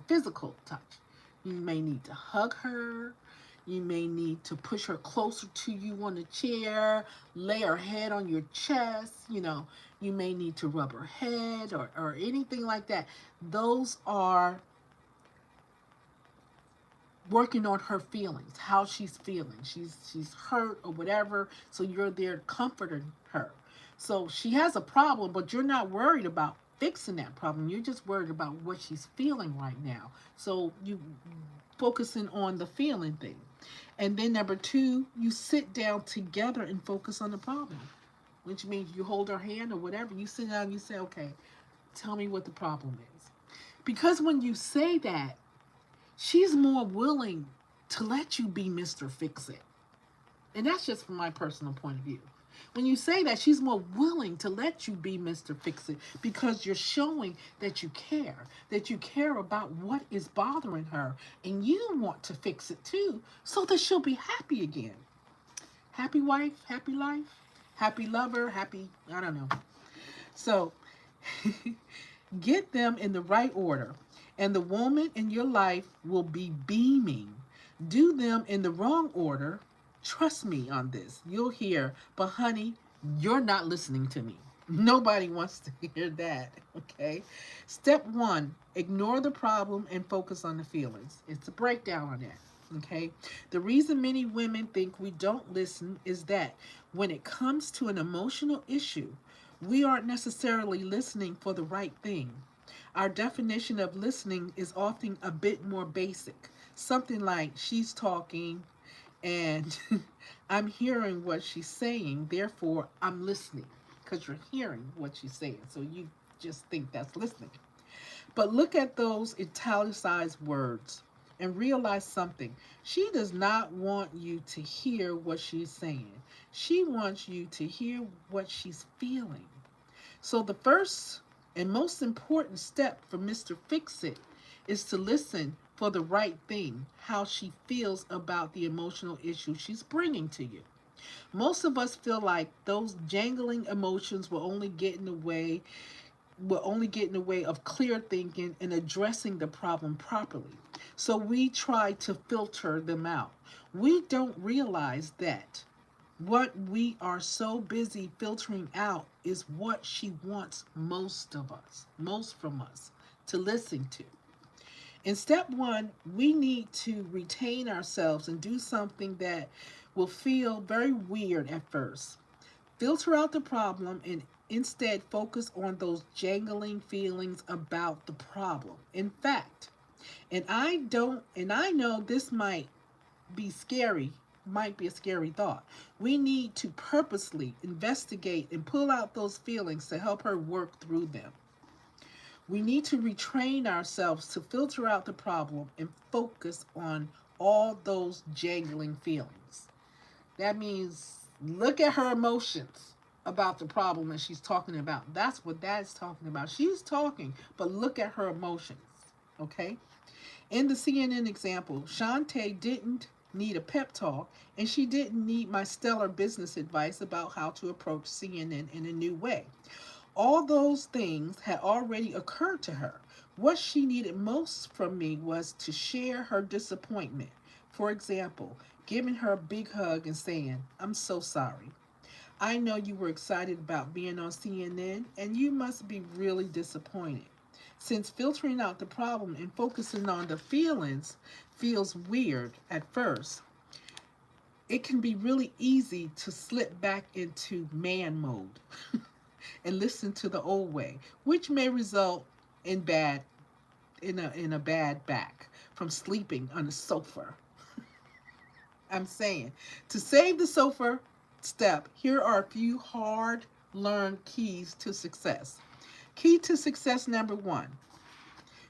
physical touch. You may need to hug her. You may need to push her closer to you on the chair, lay her head on your chest. You may need to rub her head or anything like that. Those are working on her feelings, how she's feeling. She's hurt or whatever, so you're there comforting her. So she has a problem, but you're not worried about fixing that problem. You're just worried about what she's feeling right now. So you focusing on the feeling thing. And then number 2, you sit down together and focus on the problem, which means you hold her hand or whatever. You sit down and you say, okay, tell me what the problem is. Because when you say that, she's more willing to let you be Mr. Fix-It. And that's just from my personal point of view. When you say that, she's more willing to let you be Mr. Fix-It because you're showing that you care about what is bothering her, and you want to fix it too so that she'll be happy again. Happy wife, happy life, happy lover, happy, I don't know. So get them in the right order, and the woman in your life will be beaming. Do them in the wrong order. Trust me on this. You'll hear, but honey, you're not listening to me. Nobody wants to hear that, okay? Step 1, ignore the problem and focus on the feelings. It's a breakdown on that, okay? The reason many women think we don't listen is that when it comes to an emotional issue, we aren't necessarily listening for the right thing. Our definition of listening is often a bit more basic. Something like, she's talking and I'm hearing what she's saying, therefore I'm listening, because you're hearing what she's saying. So you just think that's listening. But look at those italicized words and realize something. She does not want you to hear what she's saying. She wants you to hear what she's feeling. So the first and most important step for Mr. Fix-It is to listen for the right thing, how she feels about the emotional issue she's bringing to you. Most of us feel like those jangling emotions will only get in the way of clear thinking and addressing the problem properly. So we try to filter them out. We don't realize that what we are so busy filtering out is what she wants most from us to listen to. In step 1, we need to retain ourselves and do something that will feel very weird at first. Filter out the problem and instead focus on those jangling feelings about the problem. In fact, and I know this might be a scary thought. We need to purposely investigate and pull out those feelings to help her work through them. We need to retrain ourselves to filter out the problem and focus on all those jangling feelings. That means look at her emotions about the problem that she's talking about. That's what that's talking about. She's talking, but look at her emotions, okay? In the CNN example, Shantae didn't need a pep talk, and she didn't need my stellar business advice about how to approach CNN in a new way. All those things had already occurred to her. What she needed most from me was to share her disappointment. For example, giving her a big hug and saying, "I'm so sorry. I know you were excited about being on CNN, and you must be really disappointed. Since filtering out the problem and focusing on the feelings feels weird at first, it can be really easy to slip back into man mode and listen to the old way, which may result in a bad back from sleeping on the sofa." I'm saying. To save the sofa step, here are a few hard learned keys to success. Key to success number one: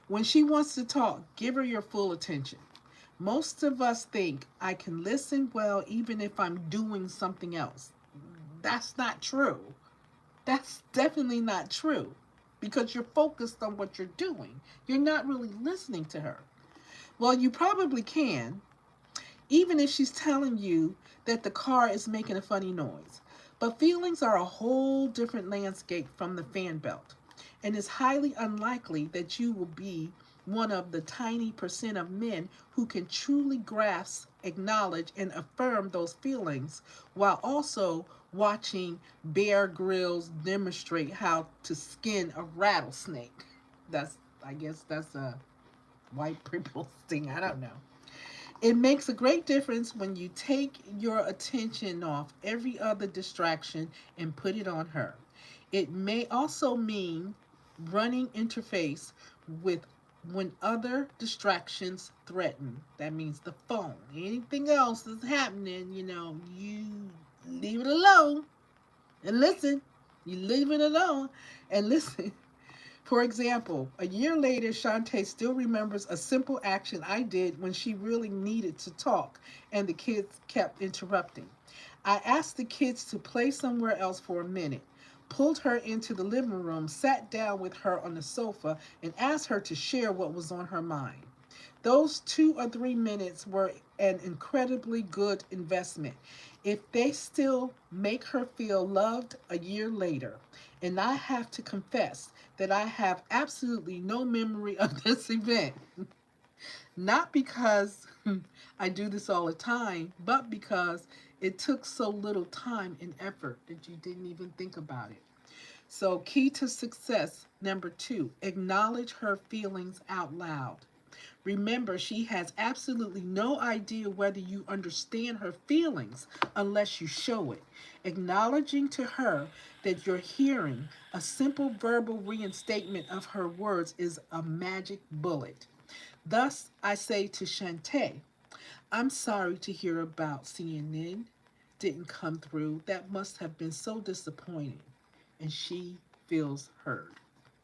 when she wants to talk, give her your full attention. Most of us think I can listen well even if I'm doing something else. That's not true. That's definitely not true because you're focused on what you're doing. You're not really listening to her. Well, you probably can, even if she's telling you that the car is making a funny noise. But feelings are a whole different landscape from the fan belt, and it's highly unlikely that you will be one of the tiny percent of men who can truly grasp, acknowledge, and affirm those feelings while also watching Bear Grylls demonstrate how to skin a rattlesnake. I guess that's a white people's thing. I don't know. It makes a great difference when you take your attention off every other distraction and put it on her. It may also mean running interface with when other distractions threaten. That means the phone. Anything else that's happening, you leave it alone and listen. You leave it alone and listen. For example, a year later, Shantae still remembers a simple action I did when she really needed to talk and the kids kept interrupting. I asked the kids to play somewhere else for a minute, pulled her into the living room, sat down with her on the sofa, and asked her to share what was on her mind. Those 2 or 3 minutes were an incredibly good investment. If they still make her feel loved a year later, and I have to confess that I have absolutely no memory of this event, not because I do this all the time, but because it took so little time and effort that you didn't even think about it. So, key to success number 2, acknowledge her feelings out loud. Remember, she has absolutely no idea whether you understand her feelings unless you show it. Acknowledging to her that you're hearing a simple verbal reinstatement of her words is a magic bullet. Thus, I say to Shantae, I'm sorry to hear about CNN didn't come through. That must have been so disappointing. And she feels heard.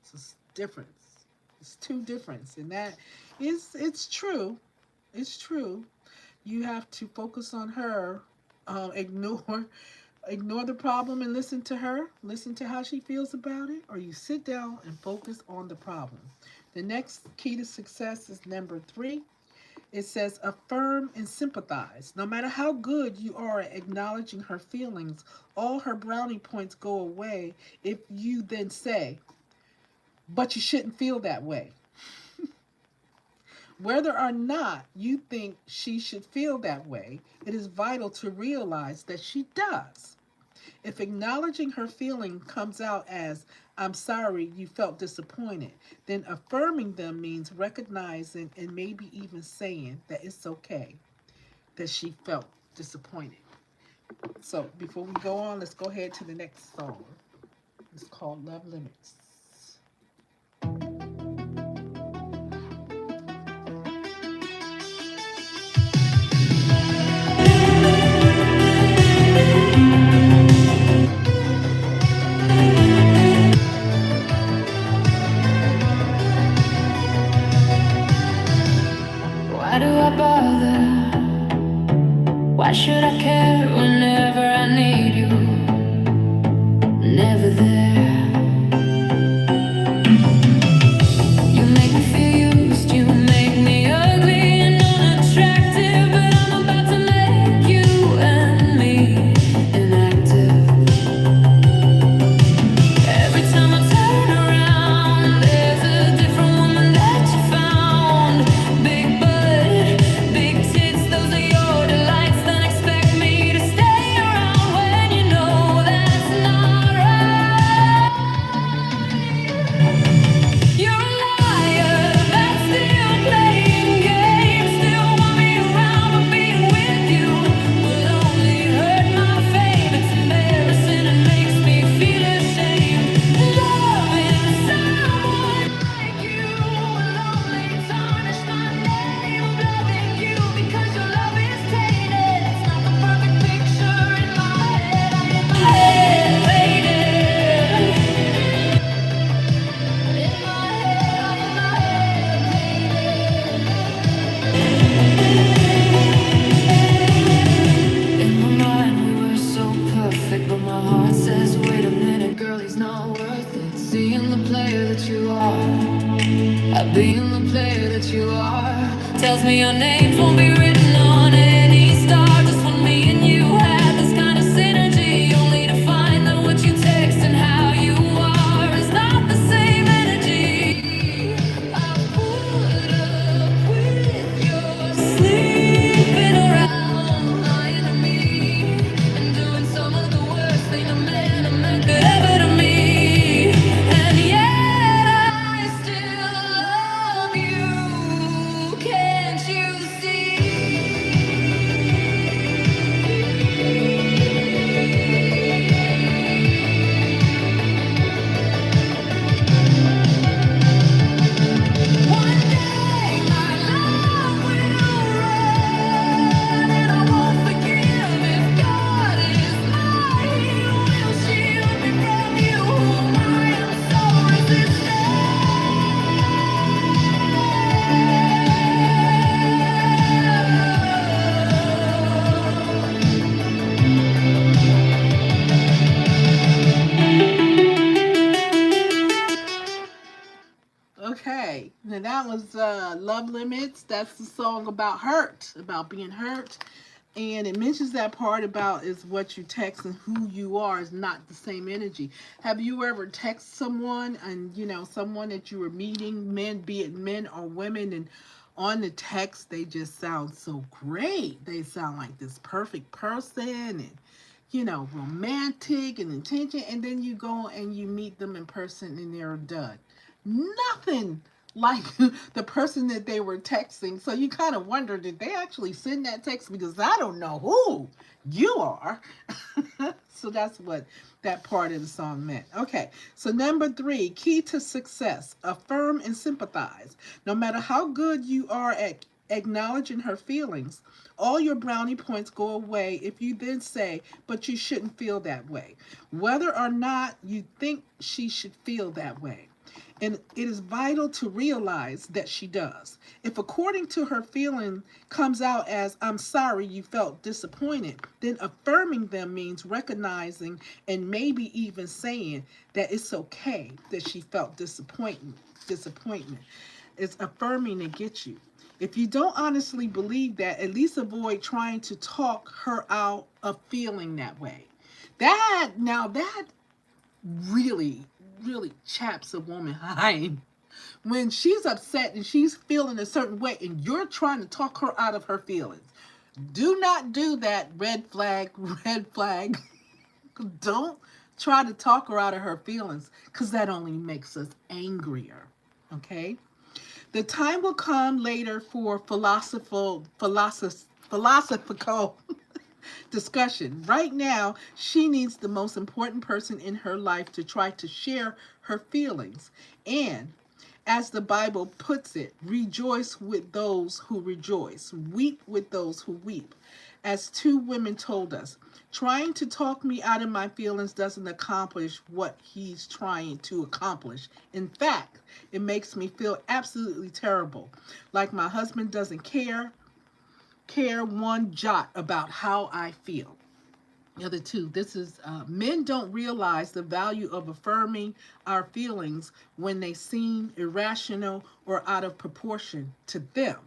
It's a difference. It's 2 difference, and that is, it's true. It's true. You have to focus on her, ignore the problem and listen to her. Listen to how she feels about it, or you sit down and focus on the problem. The next key to success is number 3. It says affirm and sympathize. No matter how good you are at acknowledging her feelings, all her brownie points go away if you then say, but you shouldn't feel that way. Whether or not you think she should feel that way, it is vital to realize that she does. If acknowledging her feeling comes out as, I'm sorry you felt disappointed, then affirming them means recognizing and maybe even saying that it's okay that she felt disappointed. So before we go on, let's go ahead to the next song. It's called Love Limits. Why do I bother? Why should I care whenever I need you? Never there. You make me feel used, you make me ugly and unattractive, but I'm about to make you and me inactive. Every time I turn around, there's a different woman that you found. Big butt, big tits, those are your delights. Then expect me to stay around when you know that's not right. me, your names won't be written on any star. Just when me and you had this kind of synergy, only to find that what you text and how you are is not the same energy. I put up with your sleeping around, lying to me, and doing some of the worst thing a man could ever to me. And yet I still love you. Can't you see? One day my love will run, and I won't forgive if God is mine. He will shield me from you, whom I am so Okay, now that was Love Limits. That's the song about hurt, about being hurt. And it mentions that part about is what you text and who you are is not the same energy. Have you ever text someone and, someone that you were meeting, men, be it men or women, and on the text, they just sound so great. They sound like this perfect person and, romantic and intention. And then you go and you meet them in person and they're a dud. Nothing like the person that they were texting. So you kind of wonder, did they actually send that text? Because I don't know who you are. So that's what that part of the song meant. Okay, so number 3, key to success: affirm and sympathize. No matter how good you are at acknowledging her feelings, all your brownie points go away if you then say, but you shouldn't feel that way, whether or not you think she should feel that way. And it is vital to realize that she does. If according to her feeling comes out as, I'm sorry you felt disappointed, then affirming them means recognizing and maybe even saying that it's okay that she felt disappointment. It's affirming to get you. If you don't honestly believe that, at least avoid trying to talk her out of feeling that way. That really, really chaps a woman high when she's upset and she's feeling a certain way and you're trying to talk her out of her feelings. Do not do that. Red flag, red flag. Don't try to talk her out of her feelings, because that only makes us angrier. Okay? The time will come later for philosophical discussion. Right now, she needs the most important person in her life to try to share her feelings. And as the Bible puts it, rejoice with those who rejoice, weep with those who weep. As 2 women told us, trying to talk me out of my feelings doesn't accomplish what he's trying to accomplish. In fact, it makes me feel absolutely terrible, like my husband doesn't care one jot about how I feel. The other 2, this is men don't realize the value of affirming our feelings when they seem irrational or out of proportion to them.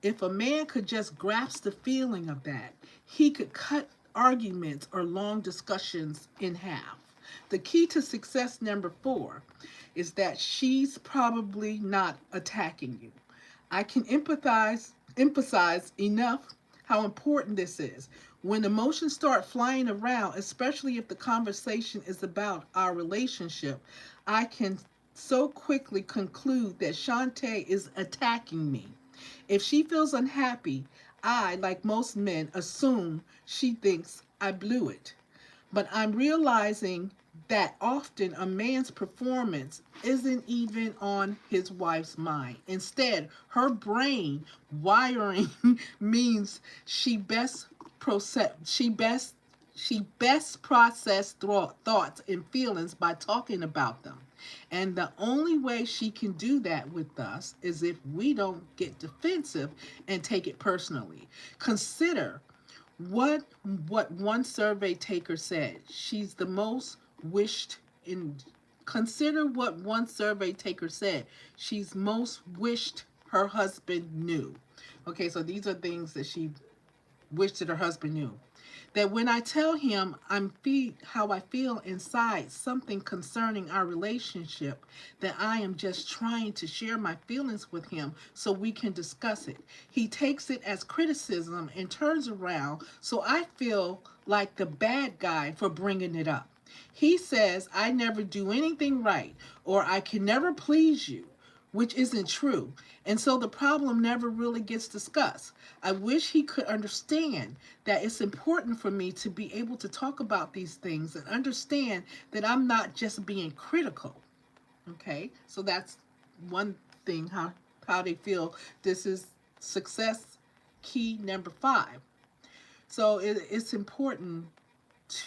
If a man could just grasp the feeling of that, he could cut arguments or long discussions in half. The key to success, number 4, is that she's probably not attacking you. I can emphasize enough how important this is. When emotions start flying around, especially if the conversation is about our relationship, I can so quickly conclude that Shantae is attacking me. If she feels unhappy, I, like most men, assume she thinks I blew it. But I'm realizing that often a man's performance isn't even on his wife's mind. Instead, her brain wiring means she best process thoughts and feelings by talking about them. And the only way she can do that with us is if we don't get defensive and take it personally. Consider what one survey taker said. She's the most wished in Consider what one survey taker said. She's most wished her husband knew. Okay, so these are things that she wished that her husband knew. That when I tell him how I feel inside, something concerning our relationship, that I am just trying to share my feelings with him so we can discuss it. He takes it as criticism and turns around, so I feel like the bad guy for bringing it up. He says I never do anything right or I can never please you, which isn't true. And so the problem never really gets discussed. I wish he could understand that it's important for me to be able to talk about these things and understand that I'm not just being critical. Okay, so that's one thing, how they feel. This is success key number 5. So it's important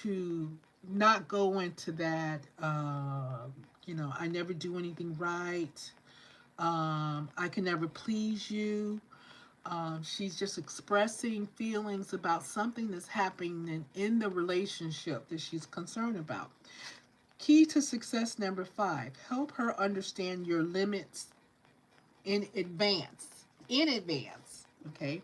to not go into that, I never do anything right. I can never please you. She's just expressing feelings about something that's happening in the relationship that she's concerned about. Key to success number 5, help her understand your limits in advance. Okay?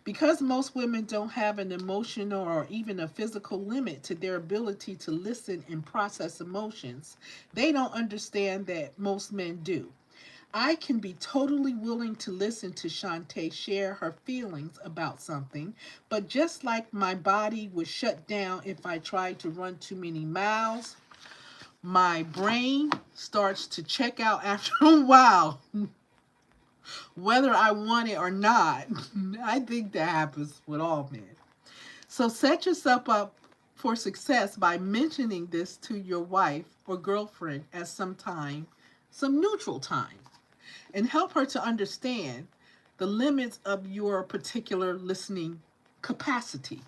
Because most women don't have an emotional or even a physical limit to their ability to listen and process emotions, they don't understand that most men do. I can be totally willing to listen to Shantae share her feelings about something, but just like my body would shut down if I tried to run too many miles, my brain starts to check out after a while, whether I want it or not. I think that happens with all men. So set yourself up for success by mentioning this to your wife or girlfriend at some neutral time, and help her to understand the limits of your particular listening capacity.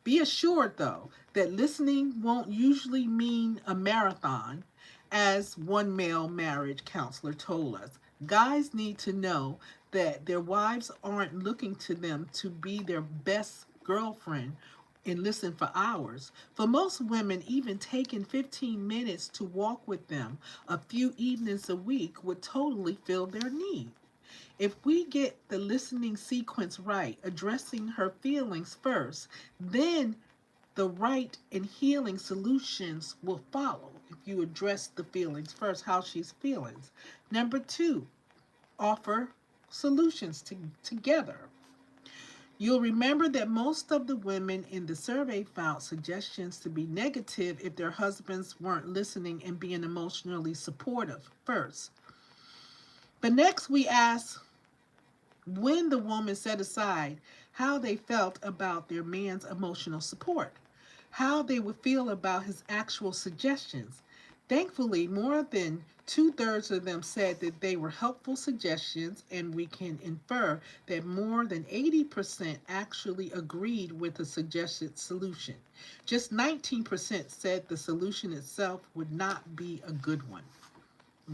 Be assured, though, that listening won't usually mean a marathon, as one male marriage counselor told us. Guys need to know that their wives aren't looking to them to be their best girlfriend and listen for hours. For most women, even taking 15 minutes to walk with them a few evenings a week would totally fill their need. If we get the listening sequence right, addressing her feelings first, then the right and healing solutions will follow. If you address the feelings first, how she's feeling. Number 2, offer solutions together. You'll remember that most of the women in the survey found suggestions to be negative if their husbands weren't listening and being emotionally supportive first. But next we asked when the woman set aside how they felt about their man's emotional support, how they would feel about his actual suggestions. Thankfully, more than 2/3 of them said that they were helpful suggestions, and we can infer that more than 80% actually agreed with the suggested solution. Just 19% said the solution itself would not be a good one.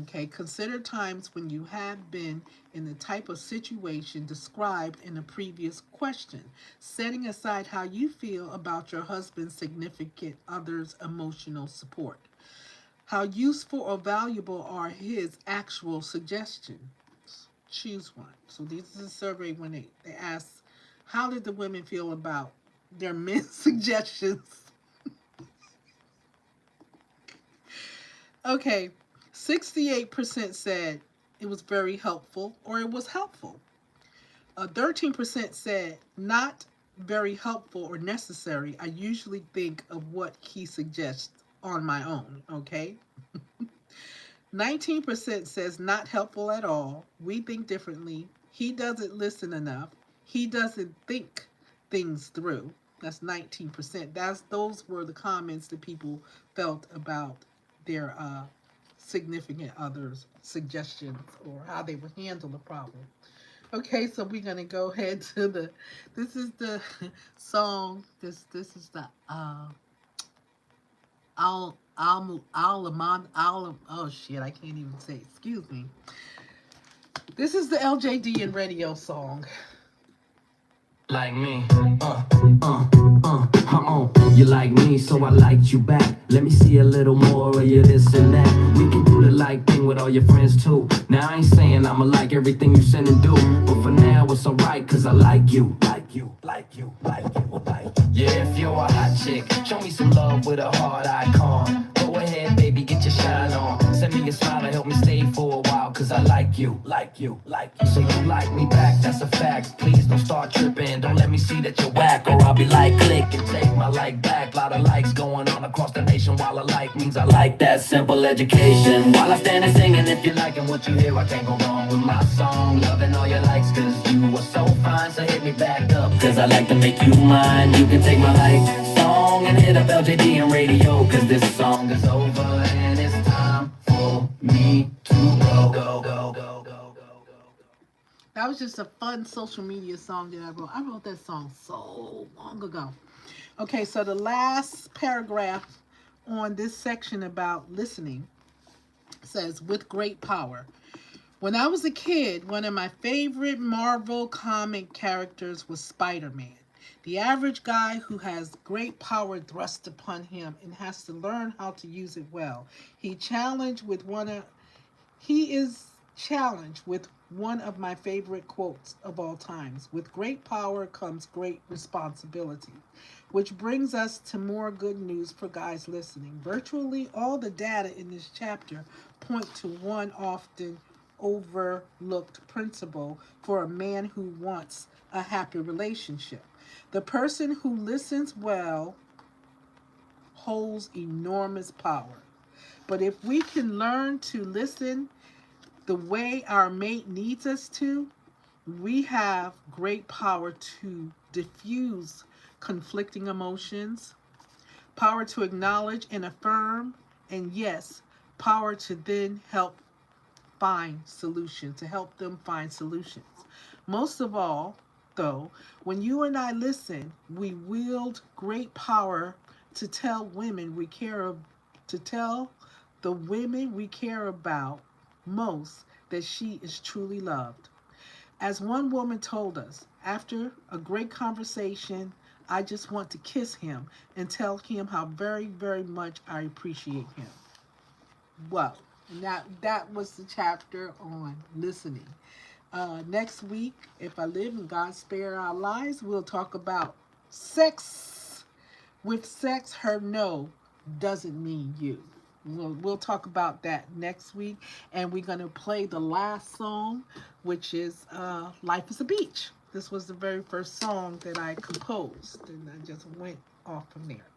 Okay, consider times when you have been in the type of situation described in the previous question, setting aside how you feel about your husband's significant other's emotional support. How useful or valuable are his actual suggestions? Choose one. So this is a survey when they ask, how did the women feel about their men's suggestions? Okay, 68% said it was very helpful or it was helpful. 13% said not very helpful or necessary. I usually think of what he suggests on my own, okay? 19% says not helpful at all. We think differently. He doesn't listen enough. He doesn't think things through. That's 19%. Those were the comments that people felt about their significant others' suggestions or how they would handle the problem. Okay, so we're gonna go ahead to this is the song. This is the oh shit, I can't even say. Excuse me. This is the LJDN radio song. Like me, you like me, so I liked you back. Let me see a little more of you, this and that. We can do the life like thing with all your friends too. Now I ain't saying I'ma like everything you send and do, but for now it's alright, cause I like you. Like you, like you, like you, like you. Yeah, if you're a hot chick, show me some love with a heart icon. Go ahead, baby, get your shine on. Send me a smile and help me stay for a while, cause I like you, like you, like you. So you like me back, that's a fact. Please don't start tripping, don't let me see that you're whack, or I'll be like, click and take my like back. Lot of likes going on across the nation, while a like means I like that simple education. While I stand and singing, if you're liking what you hear, I can't go wrong with my song. Loving all your likes, cause you are so fine. So hit me back up, cause I like to make you mine. You can take my like song and hit up LJDN Radio, cause this song is over and it's time for me to go. That was just a fun social media song that I wrote. I wrote that song so long ago. Okay, so the last paragraph on this section about listening says, with great power. When I was a kid, one of my favorite Marvel comic characters was Spider-Man. The average guy who has great power thrust upon him and has to learn how to use it well. He is challenged with one of my favorite quotes of all times. With great power comes great responsibility. Which brings us to more good news for guys listening. Virtually all the data in this chapter point to one often overlooked principle for a man who wants a happy relationship. The person who listens well holds enormous power. But if we can learn to listen the way our mate needs us to, we have great power to diffuse conflicting emotions, power to acknowledge and affirm, and yes, power to then help them find solutions. Most of all, though, when you and I listen, we wield great power to tell the women we care about most that she is truly loved. As one woman told us, after a great conversation, I just want to kiss him and tell him how very, very much I appreciate him. Well, that was the chapter on listening. Next week, if I live and God spare our lives, we'll talk about sex. With sex, her no doesn't mean you. We'll talk about that next week, and we're going to play the last song, which is Life is a Beach. This was the very first song that I composed, and I just went off from there.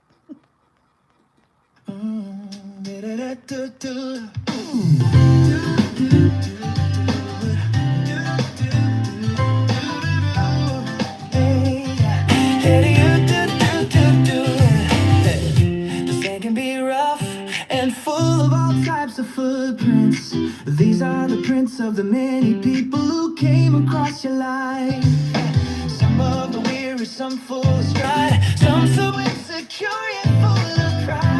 The sand can be rough and full of all types of footprints. These are the prints of the many people who came across your life. Some of the weary, some full of stride, some so insecure yet full of pride.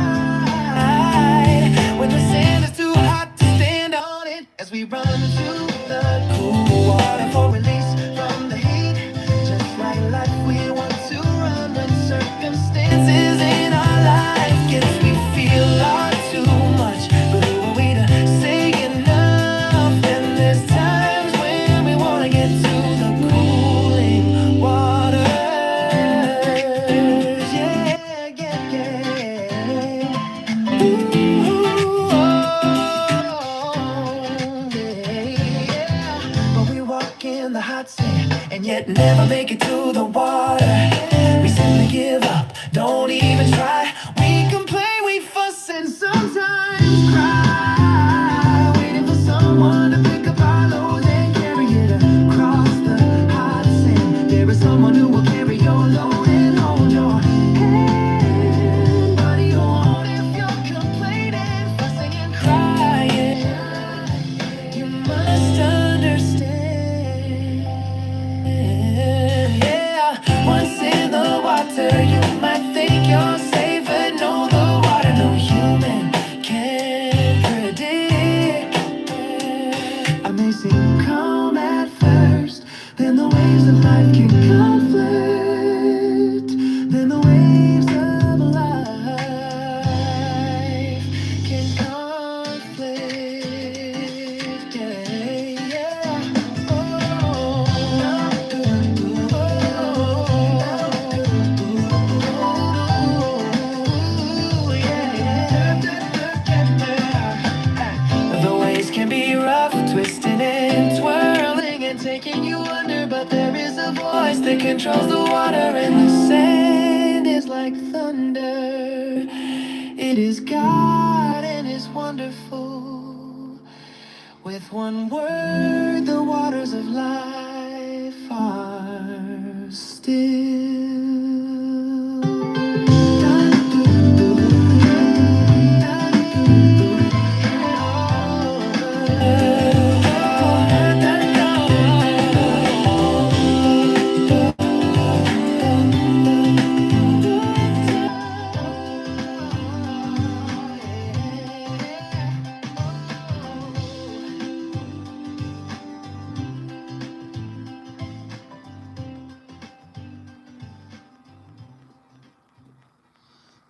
When the sand is too hot to stand on it, as we run to the cool water for release from the heat. Just like life, we want to run when circumstances in our life gets we feel all too much. But who are we to say enough? And there's times when we want to get to the cooling water. And yet never make it to the water. We simply give up, don't even try. We complain, we fuss, and sometimes cry, waiting for someone to pick up our load and carry it across the hot sand. There is someone who will carry your load and hold your hand. But you won't if you're complaining, fussing and crying. You must understand. Once voice that controls the water and the sand is like thunder. It is God and is wonderful. With one word, the waters of life are still.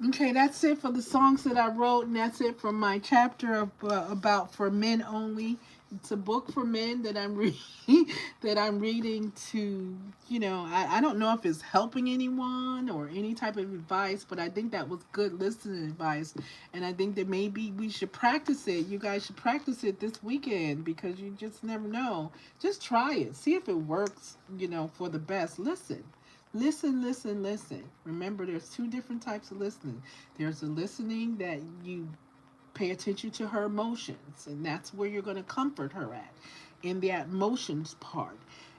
Okay, that's it for the songs that I wrote, and that's it for my chapter of about for men only. It's a book for men that I'm reading that I'm reading to, I don't know if it's helping anyone or any type of advice, but I think that was good listening advice, and I think that maybe we should practice it. You guys should practice it this weekend because you just never know. Just try it, see if it works, for the best. Listen. Listen, listen, listen. Remember, there's two different types of listening. There's a listening that you pay attention to her emotions, and that's where you're going to comfort her at, in the emotions part.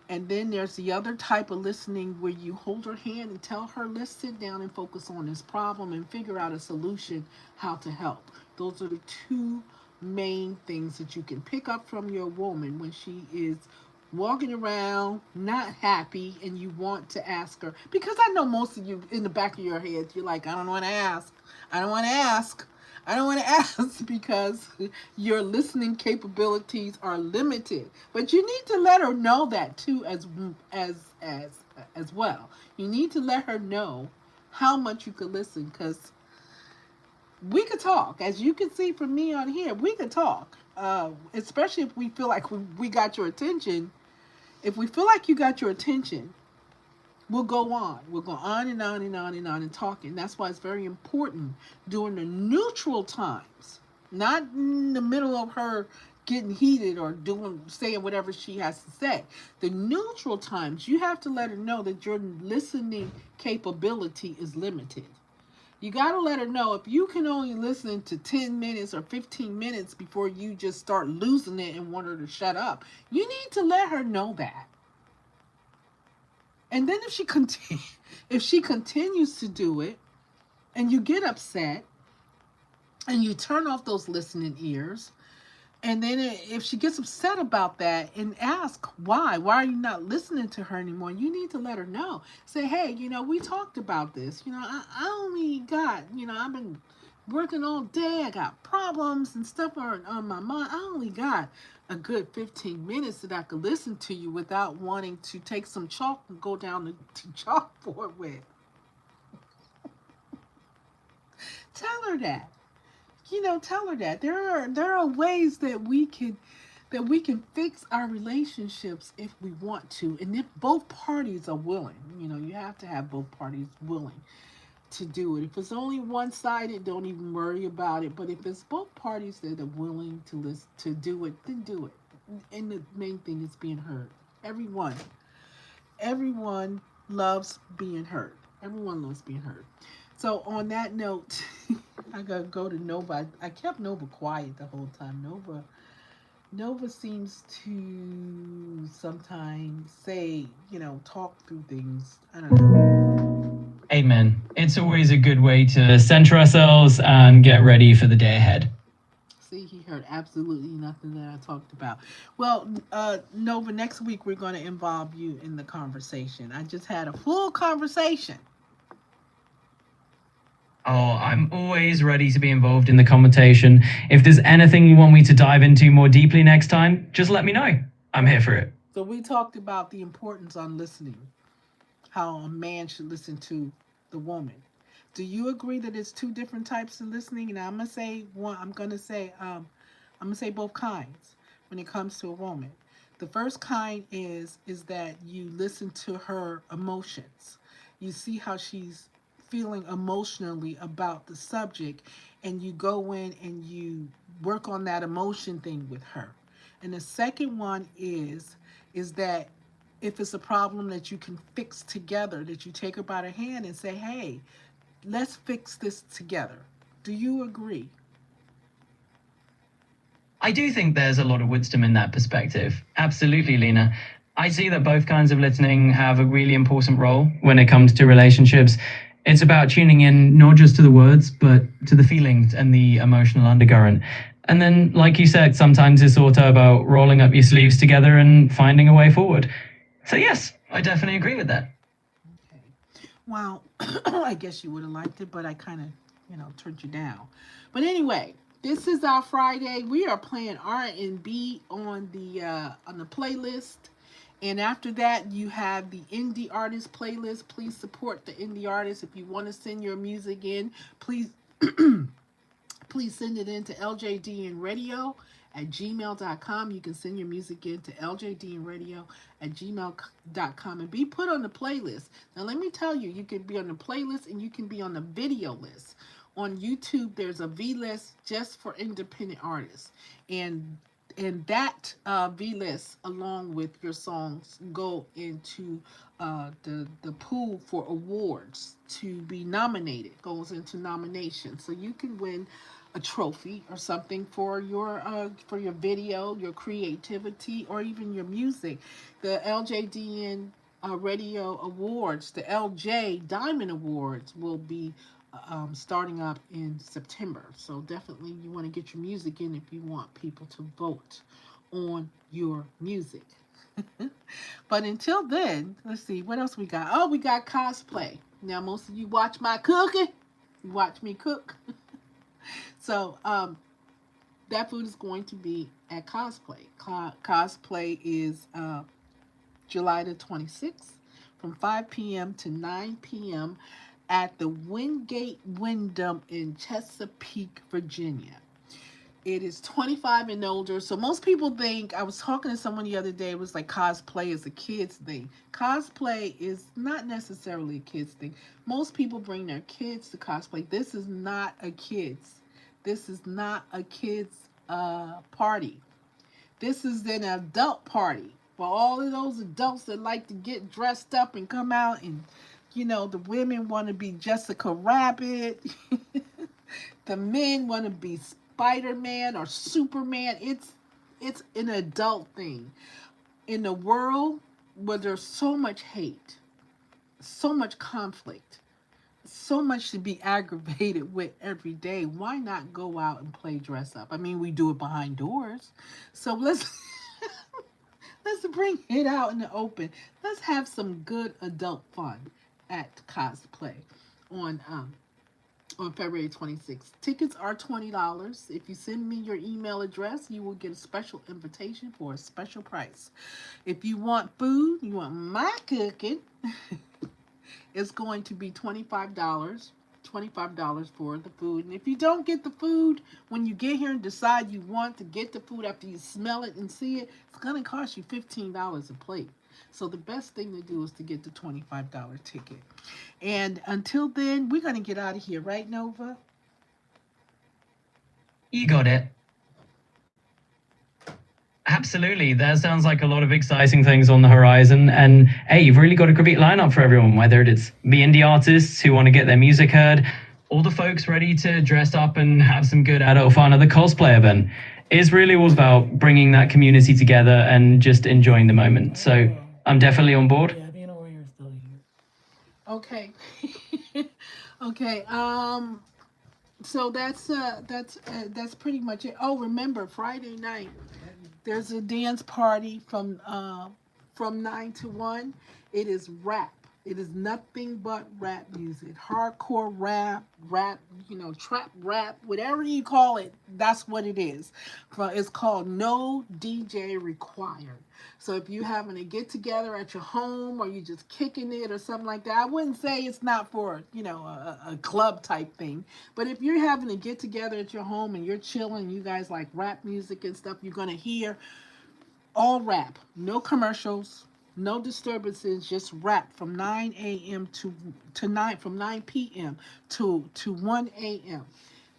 And then there's the other type of listening where you hold her hand and tell her, let's sit down and focus on this problem and figure out a solution, how to help. Those are the two main things that you can pick up from your woman when she is walking around not happy and you want to ask her, because I know most of you in the back of your head you're like, I don't want to ask, I don't want to ask, I don't want to ask, because your listening capabilities are limited. But you need to let her know that too, as well. You need to let her know how much you could listen, because we could talk. As you can see from me on here, we could talk, especially if we feel like we got your attention. If we feel like you got your attention, we'll go on. We'll go on and on and on and on and talking. That's why it's very important during the neutral times, not in the middle of her getting heated or saying whatever she has to say. The neutral times, you have to let her know that your listening capability is limited. You got to let her know if you can only listen to 10 minutes or 15 minutes before you just start losing it and want her to shut up. You need to let her know that. And then if she continues to do it and you get upset and you turn off those listening ears, and then if she gets upset about that and ask why are you not listening to her anymore, you need to let her know. Say, hey, we talked about this. I only got, I've been working all day. I got problems and stuff on my mind. I only got a good 15 minutes that I could listen to you without wanting to take some chalk and go down to chalkboard with. Tell her that. Tell her that there are ways that we can fix our relationships if we want to, and if both parties are willing. You have to have both parties willing to do it. If it's only one-sided, don't even worry about it. But if it's both parties that are willing to do it, then do it. And the main thing is being heard. Everyone loves being heard. Everyone loves being heard. So on that note, I gotta go to Nova. I kept Nova quiet the whole time. Nova seems to sometimes say, talk through things. I don't know. Amen. It's always a good way to center ourselves and get ready for the day ahead. See, he heard absolutely nothing that I talked about. Well, Nova, next week we're going to involve you in the conversation. I just had a full conversation. Oh, I'm always ready to be involved in the conversation. If there's anything you want me to dive into more deeply next time, just let me know. I'm here for it. So we talked about the importance on listening, how a man should listen to the woman. Do you agree that it's two different types of listening? And I'm gonna say both kinds when it comes to a woman. The first kind is that you listen to her emotions. You see how she's feeling emotionally about the subject, and you go in and you work on that emotion thing with her. And the second one is that if it's a problem that you can fix together, that you take her by the hand and say, hey, let's fix this together. Do you agree? I do think there's a lot of wisdom in that perspective. Absolutely, Lina. I see that both kinds of listening have a really important role when it comes to relationships. It's about tuning in not just to the words, but to the feelings and the emotional undercurrent. And then, like you said, sometimes it's also about rolling up your sleeves together and finding a way forward. So, yes, I definitely agree with that. Okay. Well, I guess you would have liked it, but I kind of, turned you down. But anyway, this is our Friday. We are playing R&B on the playlist. And after that, you have the indie artist playlist. Please support the indie artists. If you want to send your music in, please please send it in to LJDNRadio at gmail.com. You can send your music in to LJDNRadio at gmail.com and be put on the playlist. Now, let me tell you, you can be on the playlist and you can be on the video list. On YouTube, there's a V list just for independent artists. And that V list, along with your songs, go into the pool for awards to be nominated. Goes into nomination, so you can win a trophy or something for your video, your creativity, or even your music. The LJDN Radio Awards, the LJ Diamond Awards, will be starting up in September. So definitely you want to get your music in if you want people to vote on your music. But until then, let's see, what else we got? Oh, we got cosplay. Now, most of you watch my cooking. You watch me cook. So that food is going to be at cosplay. Cosplay is July the 26th from 5 p.m. to 9 p.m. at the Wingate Wyndham in Chesapeake, Virginia. It is 25 and older. So most people think, I was talking to someone the other day, it was like cosplay is a kid's thing. Cosplay is not necessarily a kid's thing. Most people bring their kids to cosplay. This is not a kid's. This is not a kid's party. This is an adult party for all of those adults that like to get dressed up and come out, and the women want to be Jessica Rabbit. The men want to be Spider-Man or Superman. It's an adult thing. In a world where there's so much hate, so much conflict, so much to be aggravated with every day, why not go out and play dress up? I mean, we do it behind doors. So let's bring it out in the open. Let's have some good adult fun at cosplay on February 26th. Tickets are $20. If you send me your email address, you will get a special invitation for a special price. If you want food, you want my cooking, it's going to be $25. $25 for the food. And if you don't get the food when you get here and decide you want to get the food after you smell it and see it, it's going to cost you $15 a plate. So the best thing to do is to get the $25 ticket. And until then, we're going to get out of here, right, Nova? You got it. Absolutely. That sounds like a lot of exciting things on the horizon. And hey, you've really got a great lineup for everyone, whether it's the indie artists who want to get their music heard, or the folks ready to dress up and have some good adult fun at the cosplay event. It's really all about bringing that community together and just enjoying the moment. So I'm definitely on board. Okay. Okay. So that's pretty much it. Oh, remember Friday night, there's a dance party from 9 to 1. It is rap. It is nothing but rap music. Hardcore rap, trap rap, whatever you call it, that's what it is. It's called No DJ Required. So if you're having a get together at your home or you're just kicking it or something like that, I wouldn't say it's not for, a club type thing. But if you're having a get together at your home and you're chilling, you guys like rap music and stuff, you're going to hear all rap. No commercials, no disturbances, just rap from 9 a.m. to 9 p.m. to 1 a.m.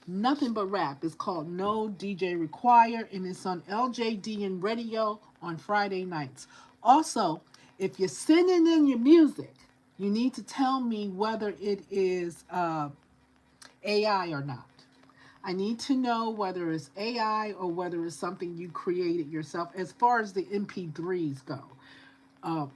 Nothing but rap. It's called No DJ Required, and it's on LJDN Radio on Friday nights. Also, If you're sending in your music, you need to tell me whether it is AI or not. I need to know whether it's AI or whether it's something you created yourself as far as the MP3s go. Um,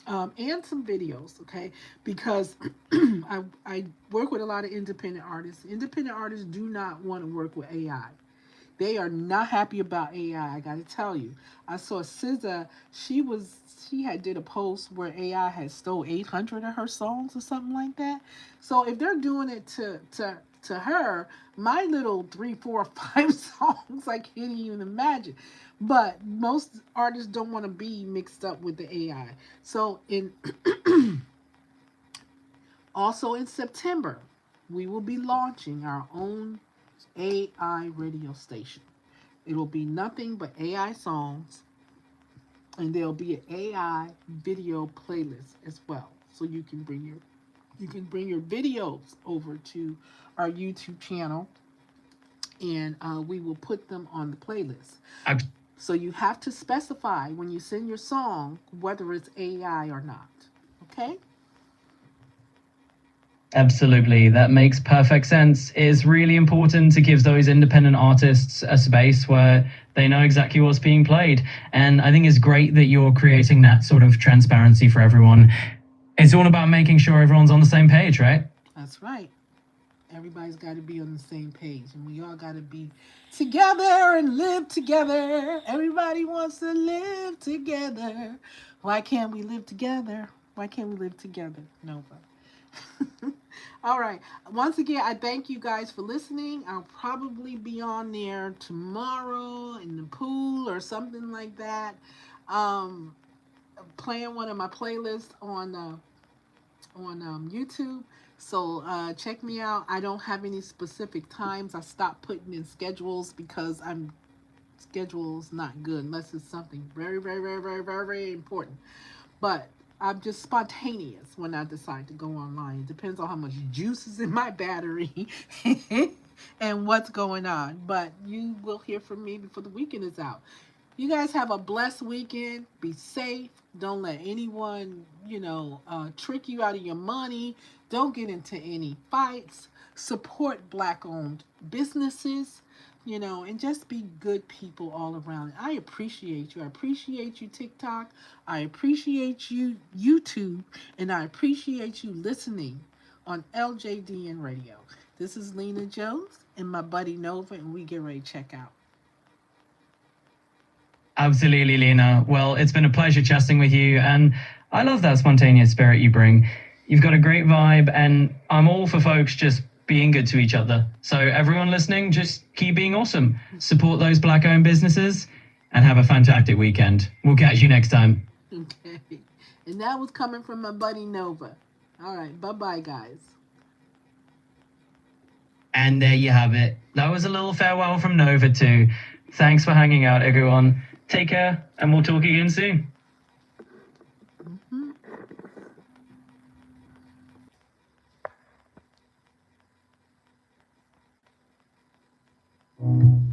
and some videos, okay? Because I work with a lot of independent artists. Independent artists do not want to work with AI. They are not happy about AI. I gotta tell you. I saw SZA. She had did a post where AI had stole 800 of her songs or something like that. So if they're doing it to her, my little 3, 4, 5 songs, I can't even imagine. But most artists don't want to be mixed up with the AI. So in also in September, we will be launching our own AI radio station. It'll be nothing but AI songs, and there'll be an AI video playlist as well. So you can bring your videos over to our YouTube channel, and we will put them on the playlist. So you have to specify when you send your song whether it's AI or not. Okay? Absolutely. That makes perfect sense. It's really important to give those independent artists a space where they know exactly what's being played. And I think it's great that you're creating that sort of transparency for everyone. It's all about making sure everyone's on the same page, right? That's right. Everybody's got to be on the same page, and we all got to be together and live together. Everybody wants to live together. Why can't we live together? Why can't we live together, Nova? All right. Once again, I thank you guys for listening. I'll probably be on there tomorrow in the pool or something like that. Playing one of my playlists on YouTube. So check me out. I don't have any specific times. I stopped putting in schedules because schedule's not good unless it's something very, very, very, very, very, very important. But I'm just spontaneous when I decide to go online. It depends on how much juice is in my battery and what's going on. But you will hear from me before the weekend is out. You guys have a blessed weekend. Be safe. Don't let anyone, trick you out of your money. Don't get into any fights. Support Black-owned businesses, and just be good people all around. I appreciate you. I appreciate you, TikTok. I appreciate you, YouTube. And I appreciate you listening on LJDN Radio. This is Lina Jones and my buddy Nova, and we get ready to check out. Absolutely, Lina. Well, it's been a pleasure chatting with you, and I love that spontaneous spirit you bring. You've got a great vibe, and I'm all for folks just being good to each other. So everyone listening, just keep being awesome. Support those Black-owned businesses, and have a fantastic weekend. We'll catch you next time. Okay. And that was coming from my buddy Nova. All right. Bye-bye, guys. And there you have it. That was a little farewell from Nova too. Thanks for hanging out, everyone. Take care, and we'll talk again soon. Mm-hmm.